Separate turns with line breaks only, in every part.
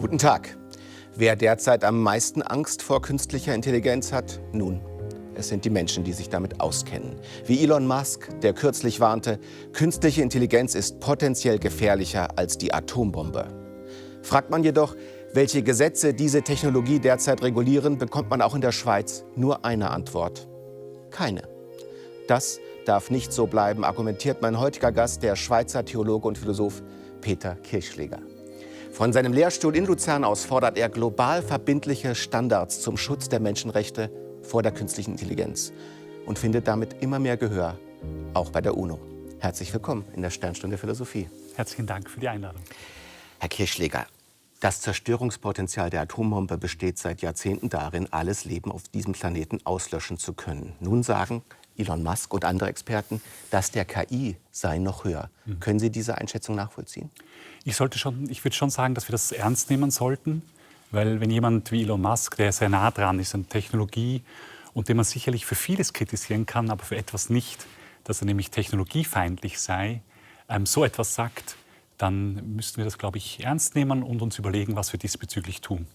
Guten Tag. Wer derzeit am meisten Angst vor künstlicher Intelligenz hat? Nun, es sind die Menschen, die sich damit auskennen. Wie Elon Musk, der kürzlich warnte, künstliche Intelligenz ist potenziell gefährlicher als die Atombombe. Fragt man jedoch, welche Gesetze diese Technologie derzeit regulieren, bekommt man auch in der Schweiz nur eine Antwort: keine. Das darf nicht so bleiben, argumentiert mein heutiger Gast, der Schweizer Theologe und Philosoph Peter Kirchschläger. Von seinem Lehrstuhl in Luzern aus fordert er global verbindliche Standards zum Schutz der Menschenrechte vor der künstlichen Intelligenz und findet damit immer mehr Gehör, auch bei der UNO. Herzlich willkommen in der Sternstunde Philosophie.
Herzlichen Dank für die Einladung.
Herr Kirchschläger, das Zerstörungspotenzial der Atombombe besteht seit Jahrzehnten darin, alles Leben auf diesem Planeten auslöschen zu können. Nun sagen Elon Musk und andere Experten, dass der KI sei noch höher. Können Sie diese Einschätzung nachvollziehen?
Ich würde schon sagen, dass wir das ernst nehmen sollten, weil wenn jemand wie Elon Musk, der sehr nah dran ist an Technologie und den man sicherlich für vieles kritisieren kann, aber für etwas nicht, dass er nämlich technologiefeindlich sei, so etwas sagt, dann müssten wir das, glaube ich, ernst nehmen und uns überlegen, was wir diesbezüglich tun.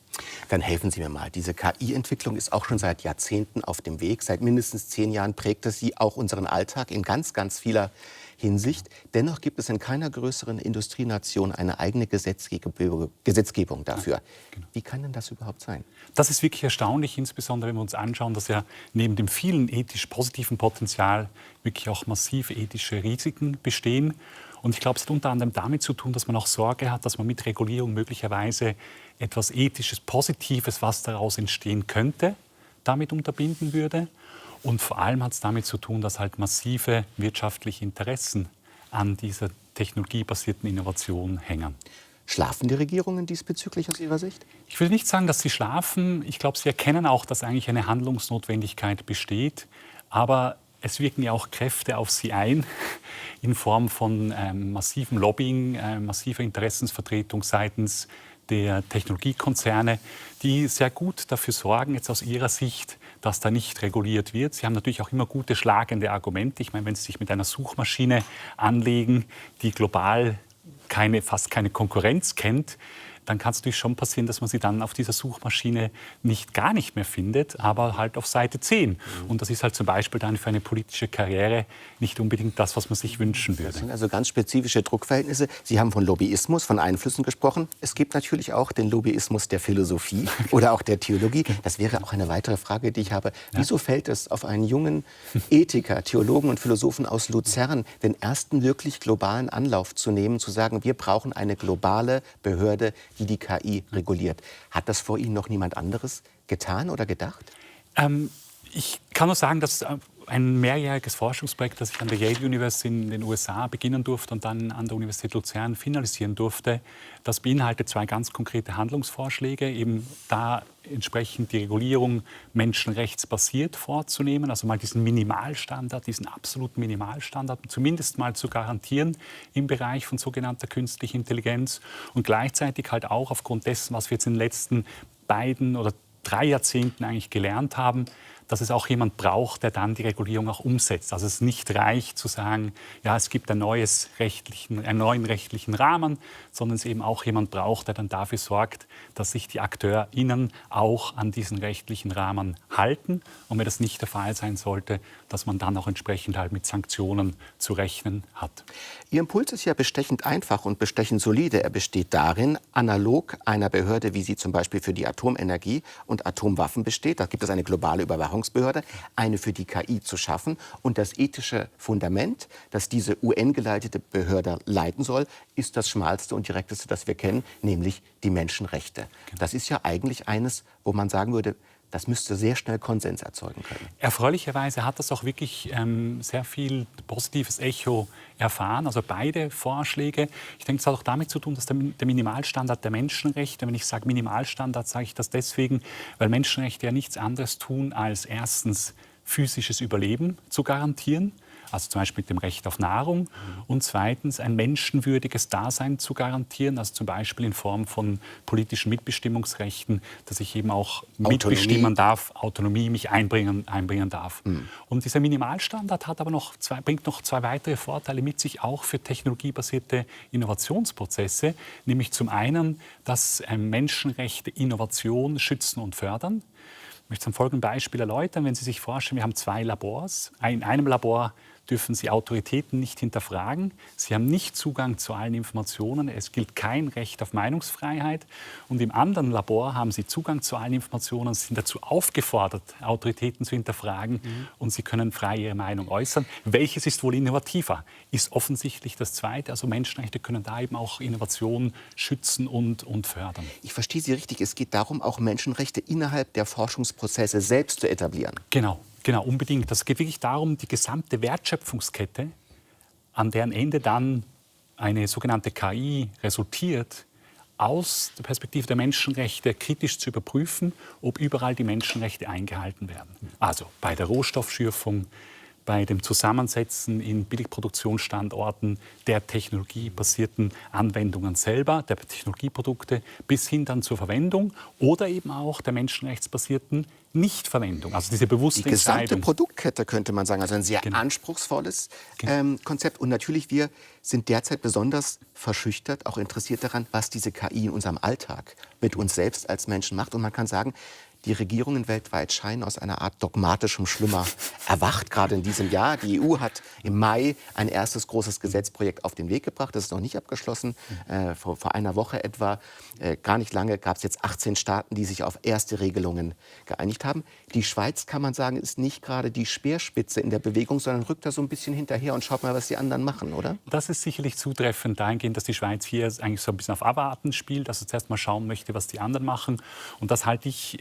Dann helfen Sie mir mal. Diese KI-Entwicklung ist auch schon seit Jahrzehnten auf dem Weg. Seit mindestens 10 Jahren prägt es sie auch unseren Alltag in ganz, ganz vieler Hinsicht. Dennoch gibt es in keiner größeren Industrienation eine eigene Gesetzgebung dafür.
Ja, genau.
Wie kann denn das überhaupt sein?
Das ist wirklich erstaunlich, insbesondere wenn wir uns anschauen, dass ja neben dem vielen ethisch positiven Potenzial wirklich auch massive ethische Risiken bestehen. Und ich glaube, es hat unter anderem damit zu tun, dass man auch Sorge hat, dass man mit Regulierung möglicherweise etwas Ethisches, Positives, was daraus entstehen könnte, damit unterbinden würde. Und vor allem hat es damit zu tun, dass halt massive wirtschaftliche Interessen an dieser technologiebasierten Innovation hängen.
Schlafen die Regierungen diesbezüglich aus Ihrer Sicht?
Ich will nicht sagen, dass sie schlafen. Ich glaube, sie erkennen auch, dass eigentlich eine Handlungsnotwendigkeit besteht. Aber es wirken ja auch Kräfte auf sie ein, in Form von massivem Lobbying, massiver Interessensvertretung seitens der Technologiekonzerne, die sehr gut dafür sorgen, jetzt aus ihrer Sicht, dass da nicht reguliert wird. Sie haben natürlich auch immer gute schlagende Argumente. Ich meine, wenn Sie sich mit einer Suchmaschine anlegen, die global fast keine Konkurrenz kennt, dann kann es natürlich schon passieren, dass man sie dann auf dieser Suchmaschine gar nicht mehr findet, aber halt auf Seite 10. Und das ist halt zum Beispiel dann für eine politische Karriere nicht unbedingt das, was man sich wünschen würde.
Das sind also ganz spezifische Druckverhältnisse. Sie haben von Lobbyismus, von Einflüssen gesprochen. Es gibt natürlich auch den Lobbyismus der Philosophie oder auch der Theologie. Das wäre auch eine weitere Frage, die ich habe. Wieso fällt es auf einen jungen Ethiker, Theologen und Philosophen aus Luzern, den ersten wirklich globalen Anlauf zu nehmen, zu sagen, wir brauchen eine globale Behörde, die KI reguliert? Hat das vor Ihnen noch niemand anderes getan oder gedacht?
Ich kann nur sagen, dass ein mehrjähriges Forschungsprojekt, das ich an der Yale University in den USA beginnen durfte und dann an der Universität Luzern finalisieren durfte, das beinhaltet 2 ganz konkrete Handlungsvorschläge, eben da entsprechend die Regulierung menschenrechtsbasiert vorzunehmen, also mal diesen Minimalstandard, diesen absoluten Minimalstandard zumindest mal zu garantieren im Bereich von sogenannter künstlicher Intelligenz und gleichzeitig halt auch aufgrund dessen, was wir jetzt in den letzten 2 oder 3 Jahrzehnten eigentlich gelernt haben, dass es auch jemand braucht, der dann die Regulierung auch umsetzt. Also es nicht reicht zu sagen, ja, es gibt einen neuen rechtlichen Rahmen, sondern es eben auch jemand braucht, der dann dafür sorgt, dass sich die AkteurInnen auch an diesen rechtlichen Rahmen halten. Und wenn das nicht der Fall sein sollte, dass man dann auch entsprechend halt mit Sanktionen zu rechnen hat.
Ihr Impuls ist ja bestechend einfach und bestechend solide. Er besteht darin, analog einer Behörde, wie sie zum Beispiel für die Atomenergie und Atomwaffen besteht, da gibt es eine globale Überwachungsbehörde, eine für die KI zu schaffen. Und das ethische Fundament, das diese UN-geleitete Behörde leiten soll, ist das schmalste und direkteste, das wir kennen, nämlich die Menschenrechte. Das ist ja eigentlich eines, wo man sagen würde, das müsste sehr schnell Konsens erzeugen können.
Erfreulicherweise hat das auch wirklich sehr viel positives Echo erfahren. Also beide Vorschläge. Ich denke, es hat auch damit zu tun, dass der Minimalstandard der Menschenrechte, wenn ich sage Minimalstandard, sage ich das deswegen, weil Menschenrechte ja nichts anderes tun, als erstens physisches Überleben zu garantieren. also zum Beispiel mit dem Recht auf Nahrung. Und zweitens, ein menschenwürdiges Dasein zu garantieren, also zum Beispiel in Form von politischen Mitbestimmungsrechten, dass ich eben auch mitbestimmen darf, Autonomie mich einbringen darf. Und dieser Minimalstandard hat aber bringt noch zwei weitere Vorteile mit sich, auch für technologiebasierte Innovationsprozesse, nämlich zum einen, dass Menschenrechte Innovation schützen und fördern. Ich möchte es am folgenden Beispiel erläutern. Wenn Sie sich vorstellen, wir haben zwei Labors. In einem Labor dürfen Sie Autoritäten nicht hinterfragen. Sie haben nicht Zugang zu allen Informationen. Es gilt kein Recht auf Meinungsfreiheit. Und im anderen Labor haben Sie Zugang zu allen Informationen, sind dazu aufgefordert, Autoritäten zu hinterfragen. Und Sie können frei Ihre Meinung äußern. Welches ist wohl innovativer? Ist offensichtlich das Zweite. Also Menschenrechte können da eben auch Innovation schützen und fördern.
Ich verstehe Sie richtig. Es geht darum, auch Menschenrechte innerhalb der Forschungsprozesse selbst zu etablieren.
Genau, unbedingt. Es geht wirklich darum, die gesamte Wertschöpfungskette, an deren Ende dann eine sogenannte KI resultiert, aus der Perspektive der Menschenrechte kritisch zu überprüfen, ob überall die Menschenrechte eingehalten werden. Also bei der Rohstoffschürfung, bei dem Zusammensetzen in Billigproduktionsstandorten der technologiebasierten Anwendungen selber, der Technologieprodukte, bis hin dann zur Verwendung oder eben auch der menschenrechtsbasierten Nichtverwendung. Also diese bewusste
Die gesamte
Entscheidung.
Produktkette, könnte man sagen. Also ein sehr anspruchsvolles Konzept. Und natürlich, wir sind derzeit besonders verschüchtert, auch interessiert daran, was diese KI in unserem Alltag mit uns selbst als Menschen macht. Und man kann sagen, die Regierungen weltweit scheinen aus einer Art dogmatischem Schlummer erwacht, gerade in diesem Jahr. Die EU hat im Mai ein erstes großes Gesetzprojekt auf den Weg gebracht. Das ist noch nicht abgeschlossen. Vor einer Woche etwa, gar nicht lange, gab es jetzt 18 Staaten, die sich auf erste Regelungen geeinigt haben. Die Schweiz, kann man sagen, ist nicht gerade die Speerspitze in der Bewegung, sondern rückt da so ein bisschen hinterher und schaut mal, was die anderen machen, oder?
Das ist sicherlich zutreffend dahingehend, dass die Schweiz hier eigentlich so ein bisschen auf Abwarten spielt, also zuerst mal schauen möchte, was die anderen machen. Und das halte ich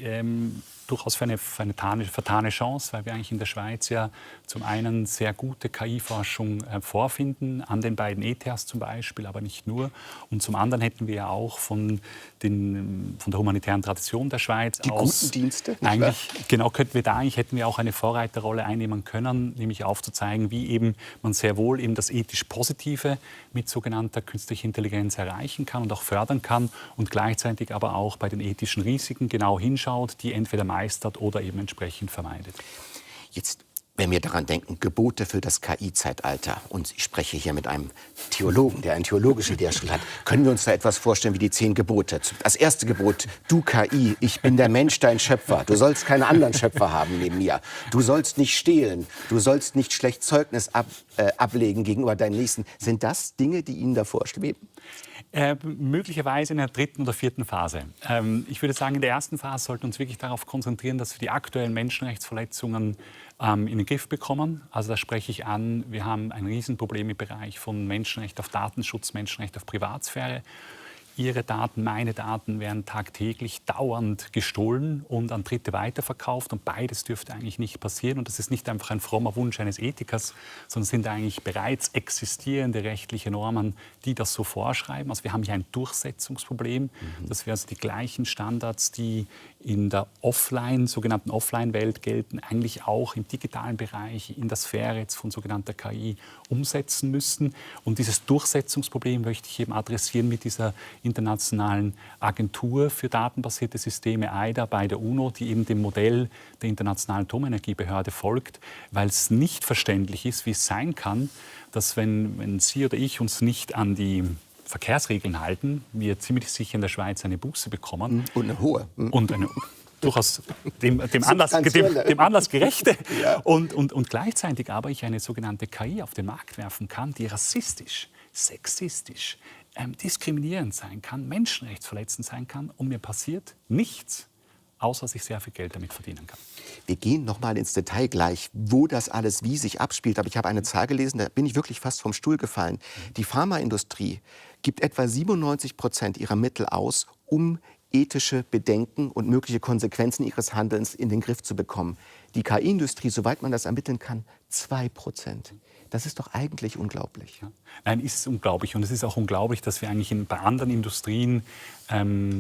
durchaus für eine vertane Chance, weil wir eigentlich in der Schweiz ja zum einen sehr gute KI-Forschung vorfinden, an den beiden ETHs zum Beispiel, aber nicht nur. Und zum anderen hätten wir ja auch von der humanitären Tradition der Schweiz
die
aus
guten Dienste,
hätten wir auch eine Vorreiterrolle einnehmen können, nämlich aufzuzeigen, wie eben man sehr wohl eben das ethisch Positive mit sogenannter künstlicher Intelligenz erreichen kann und auch fördern kann und gleichzeitig aber auch bei den ethischen Risiken genau hinschaut, die entweder meistert oder eben entsprechend vermeidet.
Jetzt, wenn wir daran denken, Gebote für das KI-Zeitalter, und ich spreche hier mit einem Theologen, der einen theologischen Lehrstuhl hat, können wir uns da etwas vorstellen wie die 10 Gebote. Das erste Gebot: Du KI, ich bin der Mensch, dein Schöpfer. Du sollst keine anderen Schöpfer haben neben mir. Du sollst nicht stehlen. Du sollst nicht schlecht Zeugnis ablegen gegenüber deinen Nächsten. Sind das Dinge, die Ihnen davor schweben?
Möglicherweise in der 3. oder 4. Phase. Ich würde sagen, in der ersten Phase sollten wir uns wirklich darauf konzentrieren, dass wir die aktuellen Menschenrechtsverletzungen in den Griff bekommen. Also da spreche ich an, wir haben ein Riesenproblem im Bereich von Menschenrecht auf Datenschutz, Menschenrecht auf Privatsphäre. Ihre Daten, meine Daten werden tagtäglich dauernd gestohlen und an Dritte weiterverkauft. Und beides dürfte eigentlich nicht passieren. Und das ist nicht einfach ein frommer Wunsch eines Ethikers, sondern sind eigentlich bereits existierende rechtliche Normen, die das so vorschreiben. Also wir haben hier ein Durchsetzungsproblem, dass wir also die gleichen Standards, die in der sogenannten Offline-Welt gelten, eigentlich auch im digitalen Bereich, in der Sphäre jetzt von sogenannter KI umsetzen müssen. Und dieses Durchsetzungsproblem möchte ich eben adressieren mit dieser internationalen Agentur für datenbasierte Systeme, EIDA, bei der UNO, die eben dem Modell der Internationalen Atomenergiebehörde folgt, weil es nicht verständlich ist, wie es sein kann, dass wenn Sie oder ich uns nicht an die Verkehrsregeln halten, wir ziemlich sicher in der Schweiz eine Buße bekommen.
Und eine hohe.
Und eine durchaus dem Anlass gerechte.
Ja.
Und gleichzeitig aber ich eine sogenannte KI auf den Markt werfen kann, die rassistisch, sexistisch, diskriminierend sein kann, menschenrechtsverletzend sein kann und mir passiert nichts, außer dass ich sehr viel Geld damit verdienen kann.
Wir gehen noch mal ins Detail gleich, wo das alles wie sich abspielt. Aber ich habe eine Zahl gelesen, da bin ich wirklich fast vom Stuhl gefallen. Die Pharmaindustrie gibt etwa 97% ihrer Mittel aus, um ethische Bedenken und mögliche Konsequenzen ihres Handelns in den Griff zu bekommen. Die KI-Industrie, soweit man das ermitteln kann, 2%. Das ist doch eigentlich unglaublich.
Ja. Nein, ist unglaublich. Und es ist auch unglaublich, dass wir eigentlich bei anderen Industrien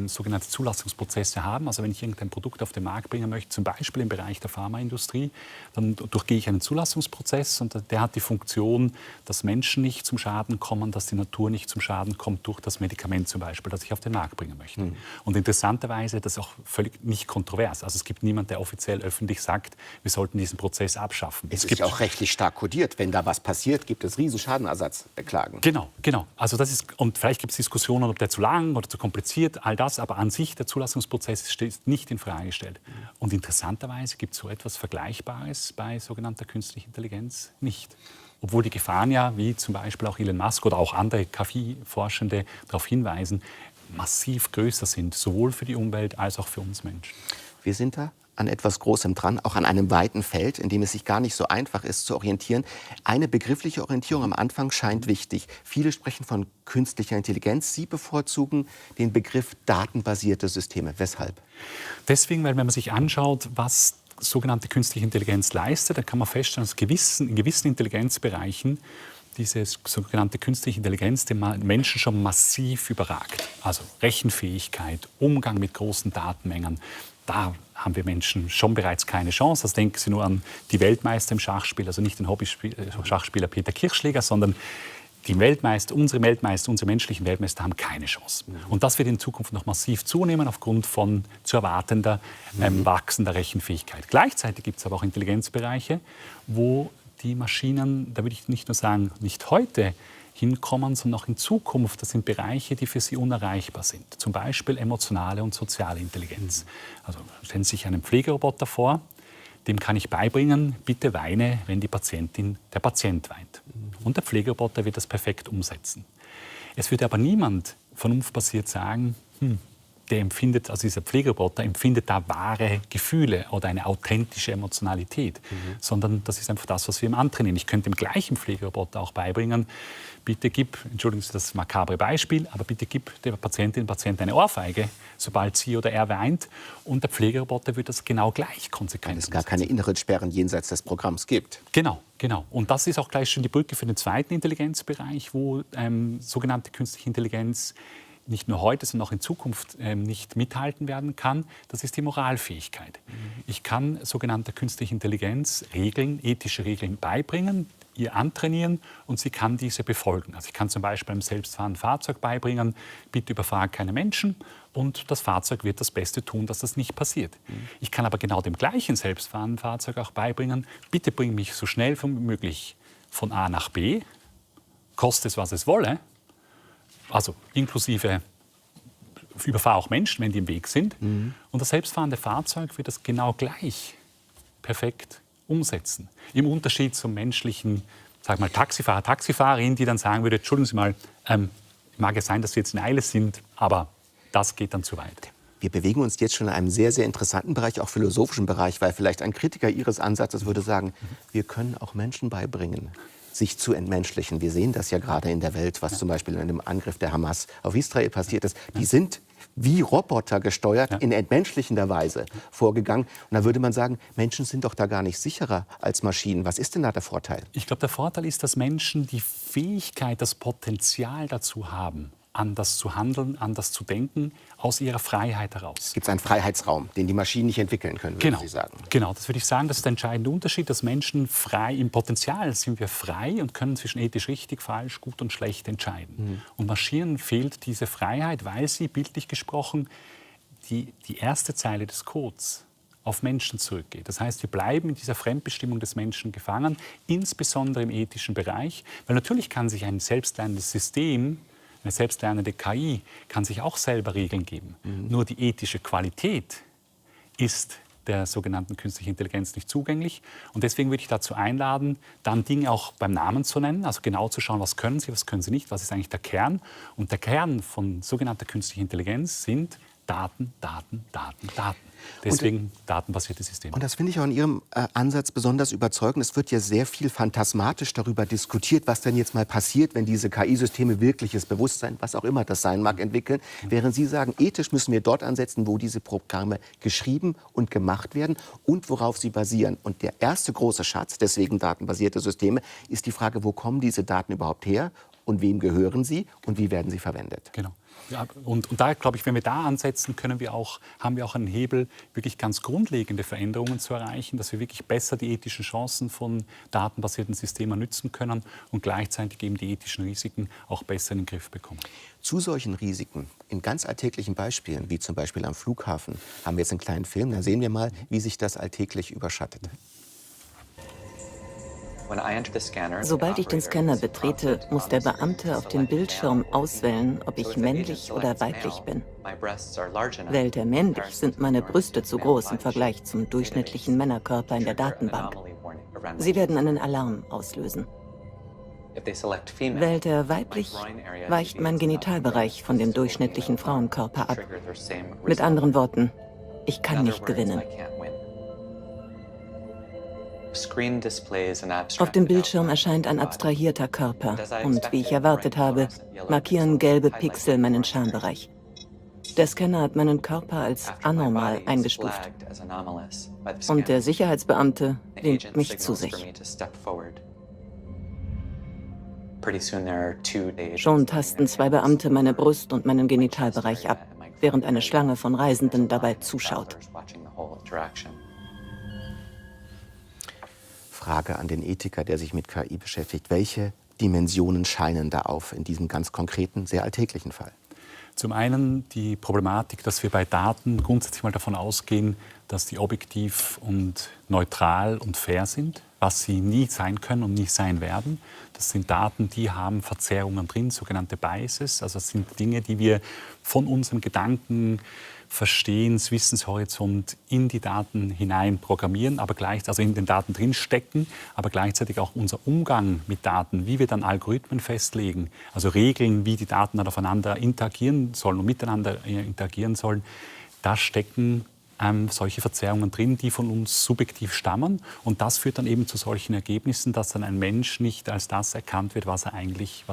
sogenannte Zulassungsprozesse haben. Also wenn ich irgendein Produkt auf den Markt bringen möchte, zum Beispiel im Bereich der Pharmaindustrie, dann durchgehe ich einen Zulassungsprozess und der hat die Funktion, dass Menschen nicht zum Schaden kommen, dass die Natur nicht zum Schaden kommt durch das Medikament zum Beispiel, das ich auf den Markt bringen möchte. Und interessanterweise, das ist auch völlig nicht kontrovers. Also es gibt niemanden, der offiziell öffentlich sagt, wir sollten diesen Prozess abschaffen.
Es ist ja auch rechtlich stark kodiert. Wenn da was passiert, gibt es riesen Schadenersatzklagen.
Genau. Also das ist, und vielleicht gibt es Diskussionen, ob der zu lang oder zu kompliziert, all das, aber an sich der Zulassungsprozess steht nicht in Frage gestellt. Und interessanterweise gibt es so etwas Vergleichbares bei sogenannter künstlicher Intelligenz nicht. Obwohl die Gefahren ja, wie zum Beispiel auch Elon Musk oder auch andere KI-Forschende darauf hinweisen, massiv größer sind, sowohl für die Umwelt als auch für uns Menschen.
Wir sind da an etwas Großem dran, auch an einem weiten Feld, in dem es sich gar nicht so einfach ist zu orientieren. Eine begriffliche Orientierung am Anfang scheint wichtig. Viele sprechen von künstlicher Intelligenz. Sie bevorzugen den Begriff datenbasierte Systeme. Weshalb?
Deswegen, weil wenn man sich anschaut, was sogenannte künstliche Intelligenz leistet, dann kann man feststellen, dass in gewissen Intelligenzbereichen diese sogenannte künstliche Intelligenz den Menschen schon massiv überragt. Also Rechenfähigkeit, Umgang mit großen Datenmengen. Da haben wir Menschen schon bereits keine Chance. Also denken Sie nur an die Weltmeister im Schachspiel, also nicht den Hobby-Schachspieler Peter Kirchschläger, sondern die Weltmeister, unsere menschlichen Weltmeister haben keine Chance. Und das wird in Zukunft noch massiv zunehmen aufgrund von zu erwartender, wachsender Rechenfähigkeit. Gleichzeitig gibt es aber auch Intelligenzbereiche, wo die Maschinen, da würde ich nicht nur sagen, nicht heute hinkommen, sondern auch in Zukunft. Das sind Bereiche, die für sie unerreichbar sind. Zum Beispiel emotionale und soziale Intelligenz. Also stellen Sie sich einen Pflegeroboter vor, dem kann ich beibringen, bitte weine, wenn der Patient weint. Und der Pflegeroboter wird das perfekt umsetzen. Es würde aber niemand vernunftbasiert sagen, dieser Pflegeroboter empfindet da wahre Gefühle oder eine authentische Emotionalität, sondern das ist einfach das, was wir ihm antrainieren. Ich könnte dem gleichen Pflegeroboter auch beibringen, bitte gib, entschuldigen Sie das makabre Beispiel, aber bitte gib der Patientin, dem Patienten eine Ohrfeige, sobald sie oder er weint, und der Pflegeroboter wird das genau gleich konsequent
Weil es gar keine inneren Sperren jenseits des Programms gibt.
Genau. Und das ist auch gleich schon die Brücke für den zweiten Intelligenzbereich, wo sogenannte künstliche Intelligenz nicht nur heute, sondern auch in Zukunft nicht mithalten werden kann, das ist die Moralfähigkeit. Ich kann sogenannter künstlicher Intelligenz ethische Regeln beibringen, ihr antrainieren und sie kann diese befolgen. Also ich kann zum Beispiel einem selbstfahrenden Fahrzeug beibringen, bitte überfahre keine Menschen, und das Fahrzeug wird das Beste tun, dass das nicht passiert. Ich kann aber genau dem gleichen selbstfahrenden Fahrzeug auch beibringen, bitte bring mich so schnell wie möglich von A nach B, koste es, was es wolle, also inklusive überfahre auch Menschen, wenn die im Weg sind. Und das selbstfahrende Fahrzeug wird das genau gleich perfekt umsetzen. Im Unterschied zum menschlichen, sag mal, Taxifahrer, Taxifahrerin, die dann sagen würde, entschuldigen Sie mal, mag es sein, dass Sie jetzt in Eile sind, aber das geht dann zu weit.
Wir bewegen uns jetzt schon in einem sehr, sehr interessanten Bereich, auch philosophischen Bereich, weil vielleicht ein Kritiker Ihres Ansatzes würde sagen, wir können auch Menschen beibringen, sich zu entmenschlichen. Wir sehen das ja gerade in der Welt, was zum Beispiel in dem Angriff der Hamas auf Israel passiert ist. Die sind wie Roboter gesteuert, in entmenschlichender Weise vorgegangen. Und da würde man sagen, Menschen sind doch da gar nicht sicherer als Maschinen. Was ist denn da der Vorteil?
Ich glaube, der Vorteil ist, dass Menschen die Fähigkeit, das Potenzial dazu haben, anders zu handeln, anders zu denken, aus ihrer Freiheit heraus.
Gibt es einen Freiheitsraum, den die Maschinen nicht entwickeln können, würden Sie sagen?
Genau, das würde ich sagen, das ist der entscheidende Unterschied, dass Menschen frei, im Potenzial sind wir frei und können zwischen ethisch richtig, falsch, gut und schlecht entscheiden. Und Maschinen fehlt diese Freiheit, weil sie, bildlich gesprochen, die erste Zeile des Codes auf Menschen zurückgeht. Das heißt, wir bleiben in dieser Fremdbestimmung des Menschen gefangen, insbesondere im ethischen Bereich, weil natürlich kann sich ein selbstlernendes System, eine selbstlernende KI kann sich auch selber Regeln geben. Nur die ethische Qualität ist der sogenannten künstlichen Intelligenz nicht zugänglich. Und deswegen würde ich dazu einladen, dann Dinge auch beim Namen zu nennen, also genau zu schauen, was können sie nicht, was ist eigentlich der Kern. Und der Kern von sogenannter künstlicher Intelligenz sind Daten, Daten, Daten, Daten. Deswegen datenbasierte Systeme.
Und das finde ich auch in Ihrem Ansatz besonders überzeugend. Es wird ja sehr viel phantasmatisch darüber diskutiert, was denn jetzt mal passiert, wenn diese KI-Systeme wirkliches Bewusstsein, was auch immer das sein mag, entwickeln. Während Sie sagen, ethisch müssen wir dort ansetzen, wo diese Programme geschrieben und gemacht werden und worauf sie basieren. Und der erste große Schatz, deswegen datenbasierte Systeme, ist die Frage, wo kommen diese Daten überhaupt her und wem gehören sie und wie werden sie verwendet?
Genau. Ja, und da glaube ich, wenn wir da ansetzen, haben wir auch einen Hebel, wirklich ganz grundlegende Veränderungen zu erreichen, dass wir wirklich besser die ethischen Chancen von datenbasierten Systemen nutzen können und gleichzeitig eben die ethischen Risiken auch besser in den Griff bekommen.
Zu solchen Risiken, in ganz alltäglichen Beispielen, wie zum Beispiel am Flughafen, haben wir jetzt einen kleinen Film, da sehen wir mal, wie sich das alltäglich überschattet.
Sobald ich den Scanner betrete, muss der Beamte auf dem Bildschirm auswählen, ob ich männlich oder weiblich bin. Wählt er männlich, sind meine Brüste zu groß im Vergleich zum durchschnittlichen Männerkörper in der Datenbank. Sie werden einen Alarm auslösen. Wählt er weiblich, weicht mein Genitalbereich von dem durchschnittlichen Frauenkörper ab. Mit anderen Worten, ich kann nicht gewinnen. Auf dem Bildschirm erscheint ein abstrahierter Körper und, wie ich erwartet habe, markieren gelbe Pixel meinen Schambereich. Der Scanner hat meinen Körper als anormal eingestuft. Und der Sicherheitsbeamte winkt mich zu sich. Schon tasten 2 Beamte meine Brust und meinen Genitalbereich ab, während eine Schlange von Reisenden dabei zuschaut.
Frage an den Ethiker, der sich mit KI beschäftigt. Welche Dimensionen scheinen da auf in diesem ganz konkreten, sehr alltäglichen Fall?
Zum einen die Problematik, dass wir bei Daten grundsätzlich mal davon ausgehen, dass die objektiv und neutral und fair sind, was sie nie sein können und nie sein werden. Das sind Daten, die haben Verzerrungen drin, sogenannte Biases. Also das sind Dinge, die wir von unserem Gedanken, Verstehens, Wissenshorizont in die Daten hinein programmieren, also in den Daten drin stecken, aber gleichzeitig auch unser Umgang mit Daten, wie wir dann Algorithmen festlegen, also Regeln, wie die Daten dann aufeinander interagieren sollen und miteinander interagieren sollen, da stecken solche Verzerrungen drin, die von uns subjektiv stammen. Und das führt dann eben zu solchen Ergebnissen, dass dann ein Mensch nicht als das erkannt wird, was er eigentlich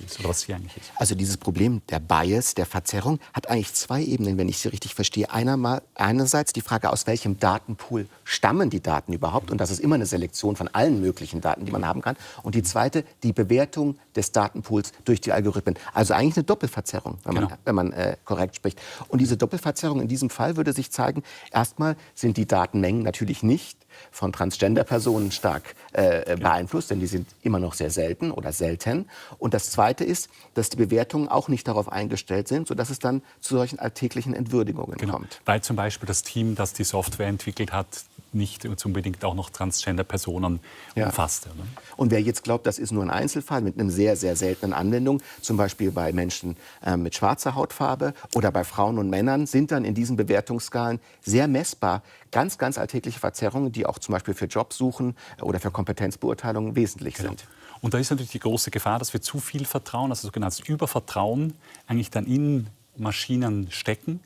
ist oder was sie eigentlich ist.
Also dieses Problem der Bias, der Verzerrung, hat eigentlich 2 Ebenen, wenn ich sie richtig verstehe. Einerseits die Frage, aus welchem Datenpool stammen die Daten überhaupt? Und das ist immer eine Selektion von allen möglichen Daten, die man haben kann. Und die zweite, die Bewertung des Datenpools durch die Algorithmen. Also eigentlich eine Doppelverzerrung, wenn man korrekt spricht. Und diese Doppelverzerrung in diesem Fall würde sich zeigen, erstmal sind die Datenmengen natürlich nicht von Transgender-Personen stark beeinflusst, denn die sind immer noch sehr selten oder selten. Und das Zweite ist, dass die Bewertungen auch nicht darauf eingestellt sind, sodass es dann zu solchen alltäglichen Entwürdigungen kommt.
Weil zum Beispiel das Team, das die Software entwickelt hat, nicht unbedingt auch noch Transgender-Personen umfasste. Ne?
Und wer jetzt glaubt, das ist nur ein Einzelfall mit einer sehr, sehr seltenen Anwendung, zum Beispiel bei Menschen mit schwarzer Hautfarbe oder bei Frauen und Männern, sind dann in diesen Bewertungsskalen sehr messbar ganz, ganz alltägliche Verzerrungen, die auch zum Beispiel für Jobsuchen oder für Kompetenzbeurteilungen wesentlich sind.
Und da ist natürlich die große Gefahr, dass wir zu viel Vertrauen, also sogenanntes Übervertrauen, eigentlich dann in Maschinen stecken,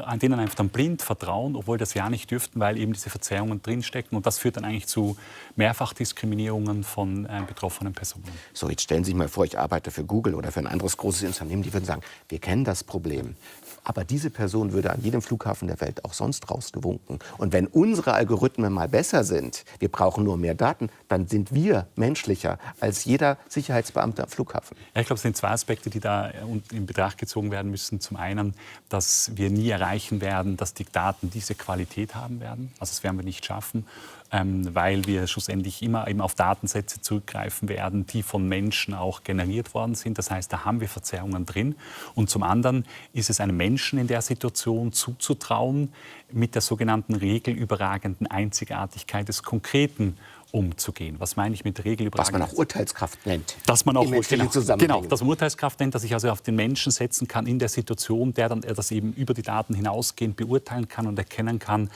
an denen einfach dann blind vertrauen, obwohl das ja nicht dürften, weil eben diese Verzerrungen drinstecken. Und das führt dann eigentlich zu Mehrfachdiskriminierungen von betroffenen Personen.
So, jetzt stellen Sie sich mal vor, ich arbeite für Google oder für ein anderes großes Unternehmen. Die würden sagen, wir kennen das Problem. Aber diese Person würde an jedem Flughafen der Welt auch sonst rausgewunken. Und wenn unsere Algorithmen mal besser sind, wir brauchen nur mehr Daten, dann sind wir menschlicher als jeder Sicherheitsbeamte am Flughafen.
Ja, ich glaube, es sind 2 Aspekte, die da in Betracht gezogen werden müssen. Zum einen, dass wir nie erreichen werden, dass die Daten diese Qualität haben werden. Also das werden wir nicht schaffen, weil wir schlussendlich immer eben auf Datensätze zurückgreifen werden, die von Menschen auch generiert worden sind. Das heißt, da haben wir Verzerrungen drin. Und zum anderen ist es einem Menschen in der Situation zuzutrauen, mit der sogenannten regelüberragenden Einzigartigkeit des Konkreten umzugehen. Was meine ich mit regelüberragend?
Was man auch Urteilskraft nennt.
Dass man auch
genau,
dass man Urteilskraft nennt, dass ich also auf den Menschen setzen kann in der Situation, der dann das eben über die Daten hinausgehend beurteilen kann und erkennen kann,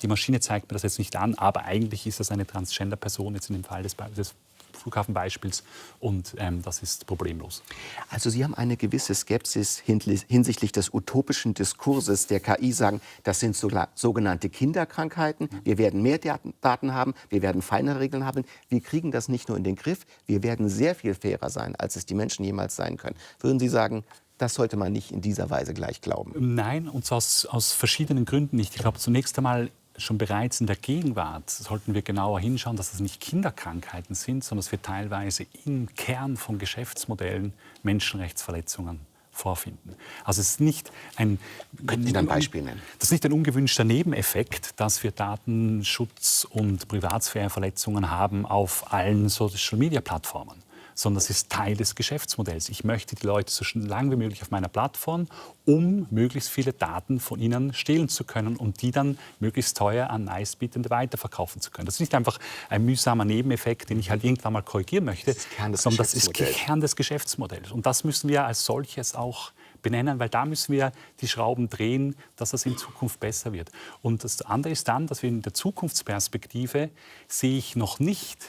die Maschine zeigt mir das jetzt nicht an, aber eigentlich ist das eine Transgender-Person jetzt in dem Fall des Flughafen beispielsweise und das ist problemlos.
Also Sie haben eine gewisse Skepsis hinsichtlich des utopischen Diskurses der KI, sagen, das sind sogenannte Kinderkrankheiten, wir werden mehr Daten haben, wir werden feinere Regeln haben, wir kriegen das nicht nur in den Griff, wir werden sehr viel fairer sein, als es die Menschen jemals sein können. Würden Sie sagen, das sollte man nicht in dieser Weise gleich glauben?
Nein, und zwar aus verschiedenen Gründen nicht. Ich glaube, zunächst einmal schon bereits in der Gegenwart sollten wir genauer hinschauen, dass es nicht Kinderkrankheiten sind, sondern dass wir teilweise im Kern von Geschäftsmodellen Menschenrechtsverletzungen vorfinden. Also es ist nicht ein,
Könnten Sie da ein Beispiel nennen?
Das ist nicht ein ungewünschter Nebeneffekt, dass wir Datenschutz- und Privatsphäreverletzungen haben auf allen Social-Media-Plattformen, sondern es ist Teil des Geschäftsmodells. Ich möchte die Leute so lange wie möglich auf meiner Plattform, um möglichst viele Daten von ihnen stehlen zu können und die dann möglichst teuer an Meistbietende weiterverkaufen zu können. Das ist nicht einfach ein mühsamer Nebeneffekt, den ich halt irgendwann mal korrigieren möchte, sondern das ist Kern des Geschäftsmodells. Und das müssen wir als solches auch benennen, weil da müssen wir die Schrauben drehen, dass das in Zukunft besser wird. Und das andere ist dann, dass wir in der Zukunftsperspektive sehe ich noch nicht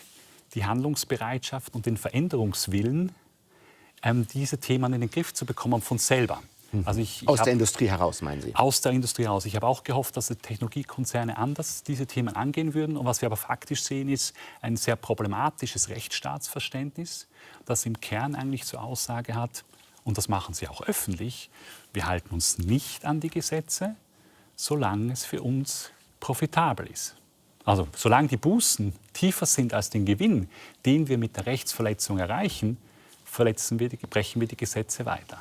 die Handlungsbereitschaft und den Veränderungswillen, diese Themen in den Griff zu bekommen von selber. Also
aus der Industrie heraus, meinen Sie?
Aus der Industrie heraus. Ich habe auch gehofft, dass die Technologiekonzerne anders diese Themen angehen würden. Und was wir aber faktisch sehen, ist ein sehr problematisches Rechtsstaatsverständnis, das im Kern eigentlich zur Aussage hat, und das machen sie auch öffentlich, wir halten uns nicht an die Gesetze, solange es für uns profitabel ist. Also solange die Bußen tiefer sind als den Gewinn, den wir mit der Rechtsverletzung erreichen, brechen wir die Gesetze weiter.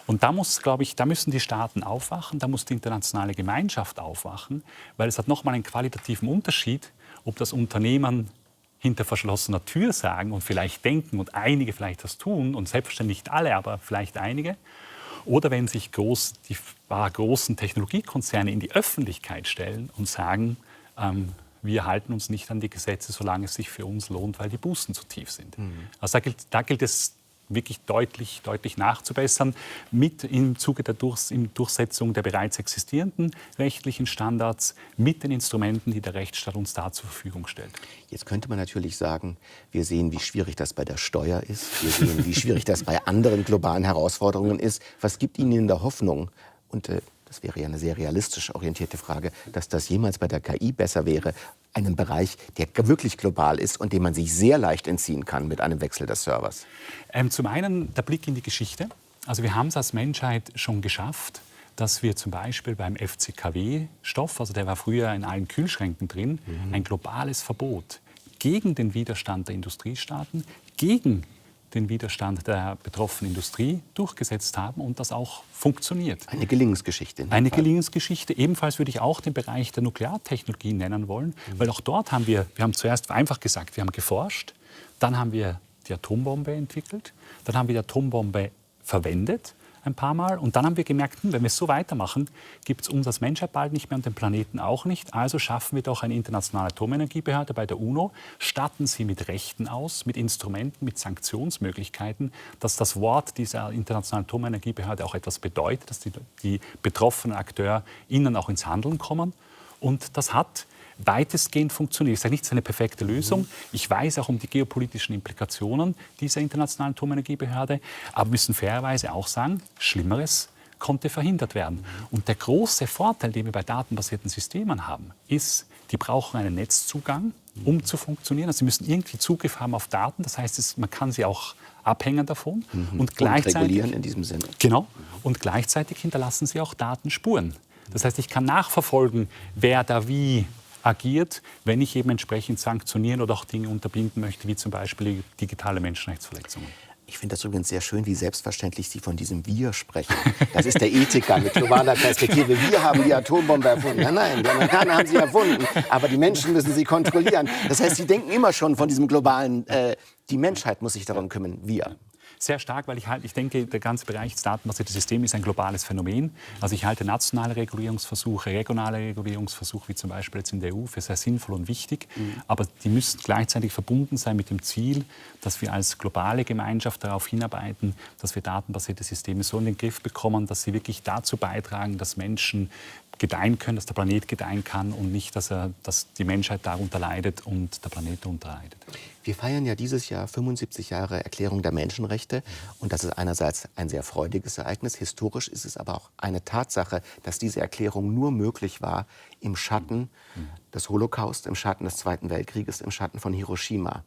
Und da müssen die Staaten aufwachen, da muss die internationale Gemeinschaft aufwachen, weil es hat nochmal einen qualitativen Unterschied, ob das Unternehmen hinter verschlossener Tür sagen und vielleicht denken und einige vielleicht das tun und selbstverständlich nicht alle, aber vielleicht einige, oder wenn sich die großen Technologiekonzerne in die Öffentlichkeit stellen und sagen, wir halten uns nicht an die Gesetze, solange es sich für uns lohnt, weil die Bußen zu tief sind. Also da gilt es wirklich deutlich nachzubessern, im Zuge der Durchsetzung der bereits existierenden rechtlichen Standards, mit den Instrumenten, die der Rechtsstaat uns da zur Verfügung stellt.
Jetzt könnte man natürlich sagen, wir sehen, wie schwierig das bei der Steuer ist, wir sehen, wie schwierig das bei anderen globalen Herausforderungen ist. Was gibt Ihnen in der Hoffnung, und das wäre ja eine sehr realistisch orientierte Frage, dass das jemals bei der KI besser wäre, einen Bereich, der wirklich global ist und dem man sich sehr leicht entziehen kann mit einem Wechsel des Servers?
Zum einen der Blick in die Geschichte. Also wir haben es als Menschheit schon geschafft, dass wir zum Beispiel beim FCKW-Stoff, also der war früher in allen Kühlschränken drin, ein globales Verbot gegen den Widerstand der Industriestaaten, gegen den Widerstand der betroffenen Industrie durchgesetzt haben und das auch funktioniert.
Eine Gelingensgeschichte.
Eine Gelingensgeschichte. Ebenfalls würde ich auch den Bereich der Nukleartechnologie nennen wollen, weil auch dort haben wir haben zuerst einfach gesagt, wir haben geforscht, dann haben wir die Atombombe entwickelt, dann haben wir die Atombombe verwendet ein paar Mal und dann haben wir gemerkt, wenn wir es so weitermachen, gibt es uns als Menschheit bald nicht mehr und den Planeten auch nicht. Also schaffen wir doch eine internationale Atomenergiebehörde bei der UNO, statten sie mit Rechten aus, mit Instrumenten, mit Sanktionsmöglichkeiten, dass das Wort dieser internationalen Atomenergiebehörde auch etwas bedeutet, dass die betroffenen AkteurInnen auch ins Handeln kommen. Und das hat weitestgehend funktioniert. Ich sage nicht, es ist eine perfekte Lösung. Ich weiß auch um die geopolitischen Implikationen dieser internationalen Atomenergiebehörde. Aber wir müssen fairerweise auch sagen, Schlimmeres konnte verhindert werden. Und der große Vorteil, den wir bei datenbasierten Systemen haben, ist, die brauchen einen Netzzugang, um zu funktionieren. Also sie müssen irgendwie Zugriff haben auf Daten. Das heißt, man kann sie auch abhängen davon. Und gleichzeitig
regulieren in diesem Sinne.
Genau. Und gleichzeitig hinterlassen sie auch Datenspuren. Das heißt, ich kann nachverfolgen, wer da wie agiert, wenn ich eben entsprechend sanktionieren oder auch Dinge unterbinden möchte, wie zum Beispiel digitale Menschenrechtsverletzungen.
Ich finde das übrigens sehr schön, wie selbstverständlich Sie von diesem Wir sprechen. Das ist der Ethiker mit globaler Perspektive. Wir haben die Atombombe erfunden. Nein, die Amerikaner haben sie erfunden. Aber die Menschen müssen sie kontrollieren. Das heißt, Sie denken immer schon von diesem globalen, die Menschheit muss sich darum kümmern, wir.
Sehr stark, weil ich denke, der ganze Bereich des datenbasierten Systems ist ein globales Phänomen. Also ich halte nationale Regulierungsversuche, regionale Regulierungsversuche, wie zum Beispiel jetzt in der EU, für sehr sinnvoll und wichtig. Aber die müssen gleichzeitig verbunden sein mit dem Ziel, dass wir als globale Gemeinschaft darauf hinarbeiten, dass wir datenbasierte Systeme so in den Griff bekommen, dass sie wirklich dazu beitragen, dass Menschen gedeihen können, dass der Planet gedeihen kann und nicht, dass die Menschheit darunter leidet und der Planet darunter leidet.
Wir feiern ja dieses Jahr 75 Jahre Erklärung der Menschenrechte. Und das ist einerseits ein sehr freudiges Ereignis. Historisch ist es aber auch eine Tatsache, dass diese Erklärung nur möglich war im Schatten des Holocaust, im Schatten des Zweiten Weltkrieges, im Schatten von Hiroshima.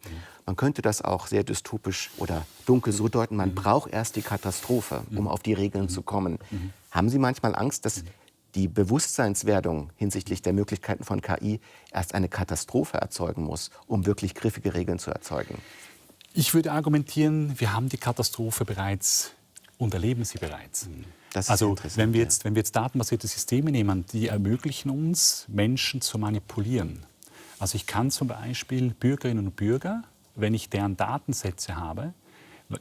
Man könnte das auch sehr dystopisch oder dunkel so deuten, man braucht erst die Katastrophe, um auf die Regeln zu kommen. Haben Sie manchmal Angst, dass die Bewusstseinswerdung hinsichtlich der Möglichkeiten von KI erst eine Katastrophe erzeugen muss, um wirklich griffige Regeln zu erzeugen?
Ich würde argumentieren, wir haben die Katastrophe bereits und erleben sie bereits.
Das ist
also
interessant,
wenn wir jetzt datenbasierte Systeme nehmen, die ermöglichen uns, Menschen zu manipulieren. Also ich kann zum Beispiel Bürgerinnen und Bürger, wenn ich deren Datensätze habe,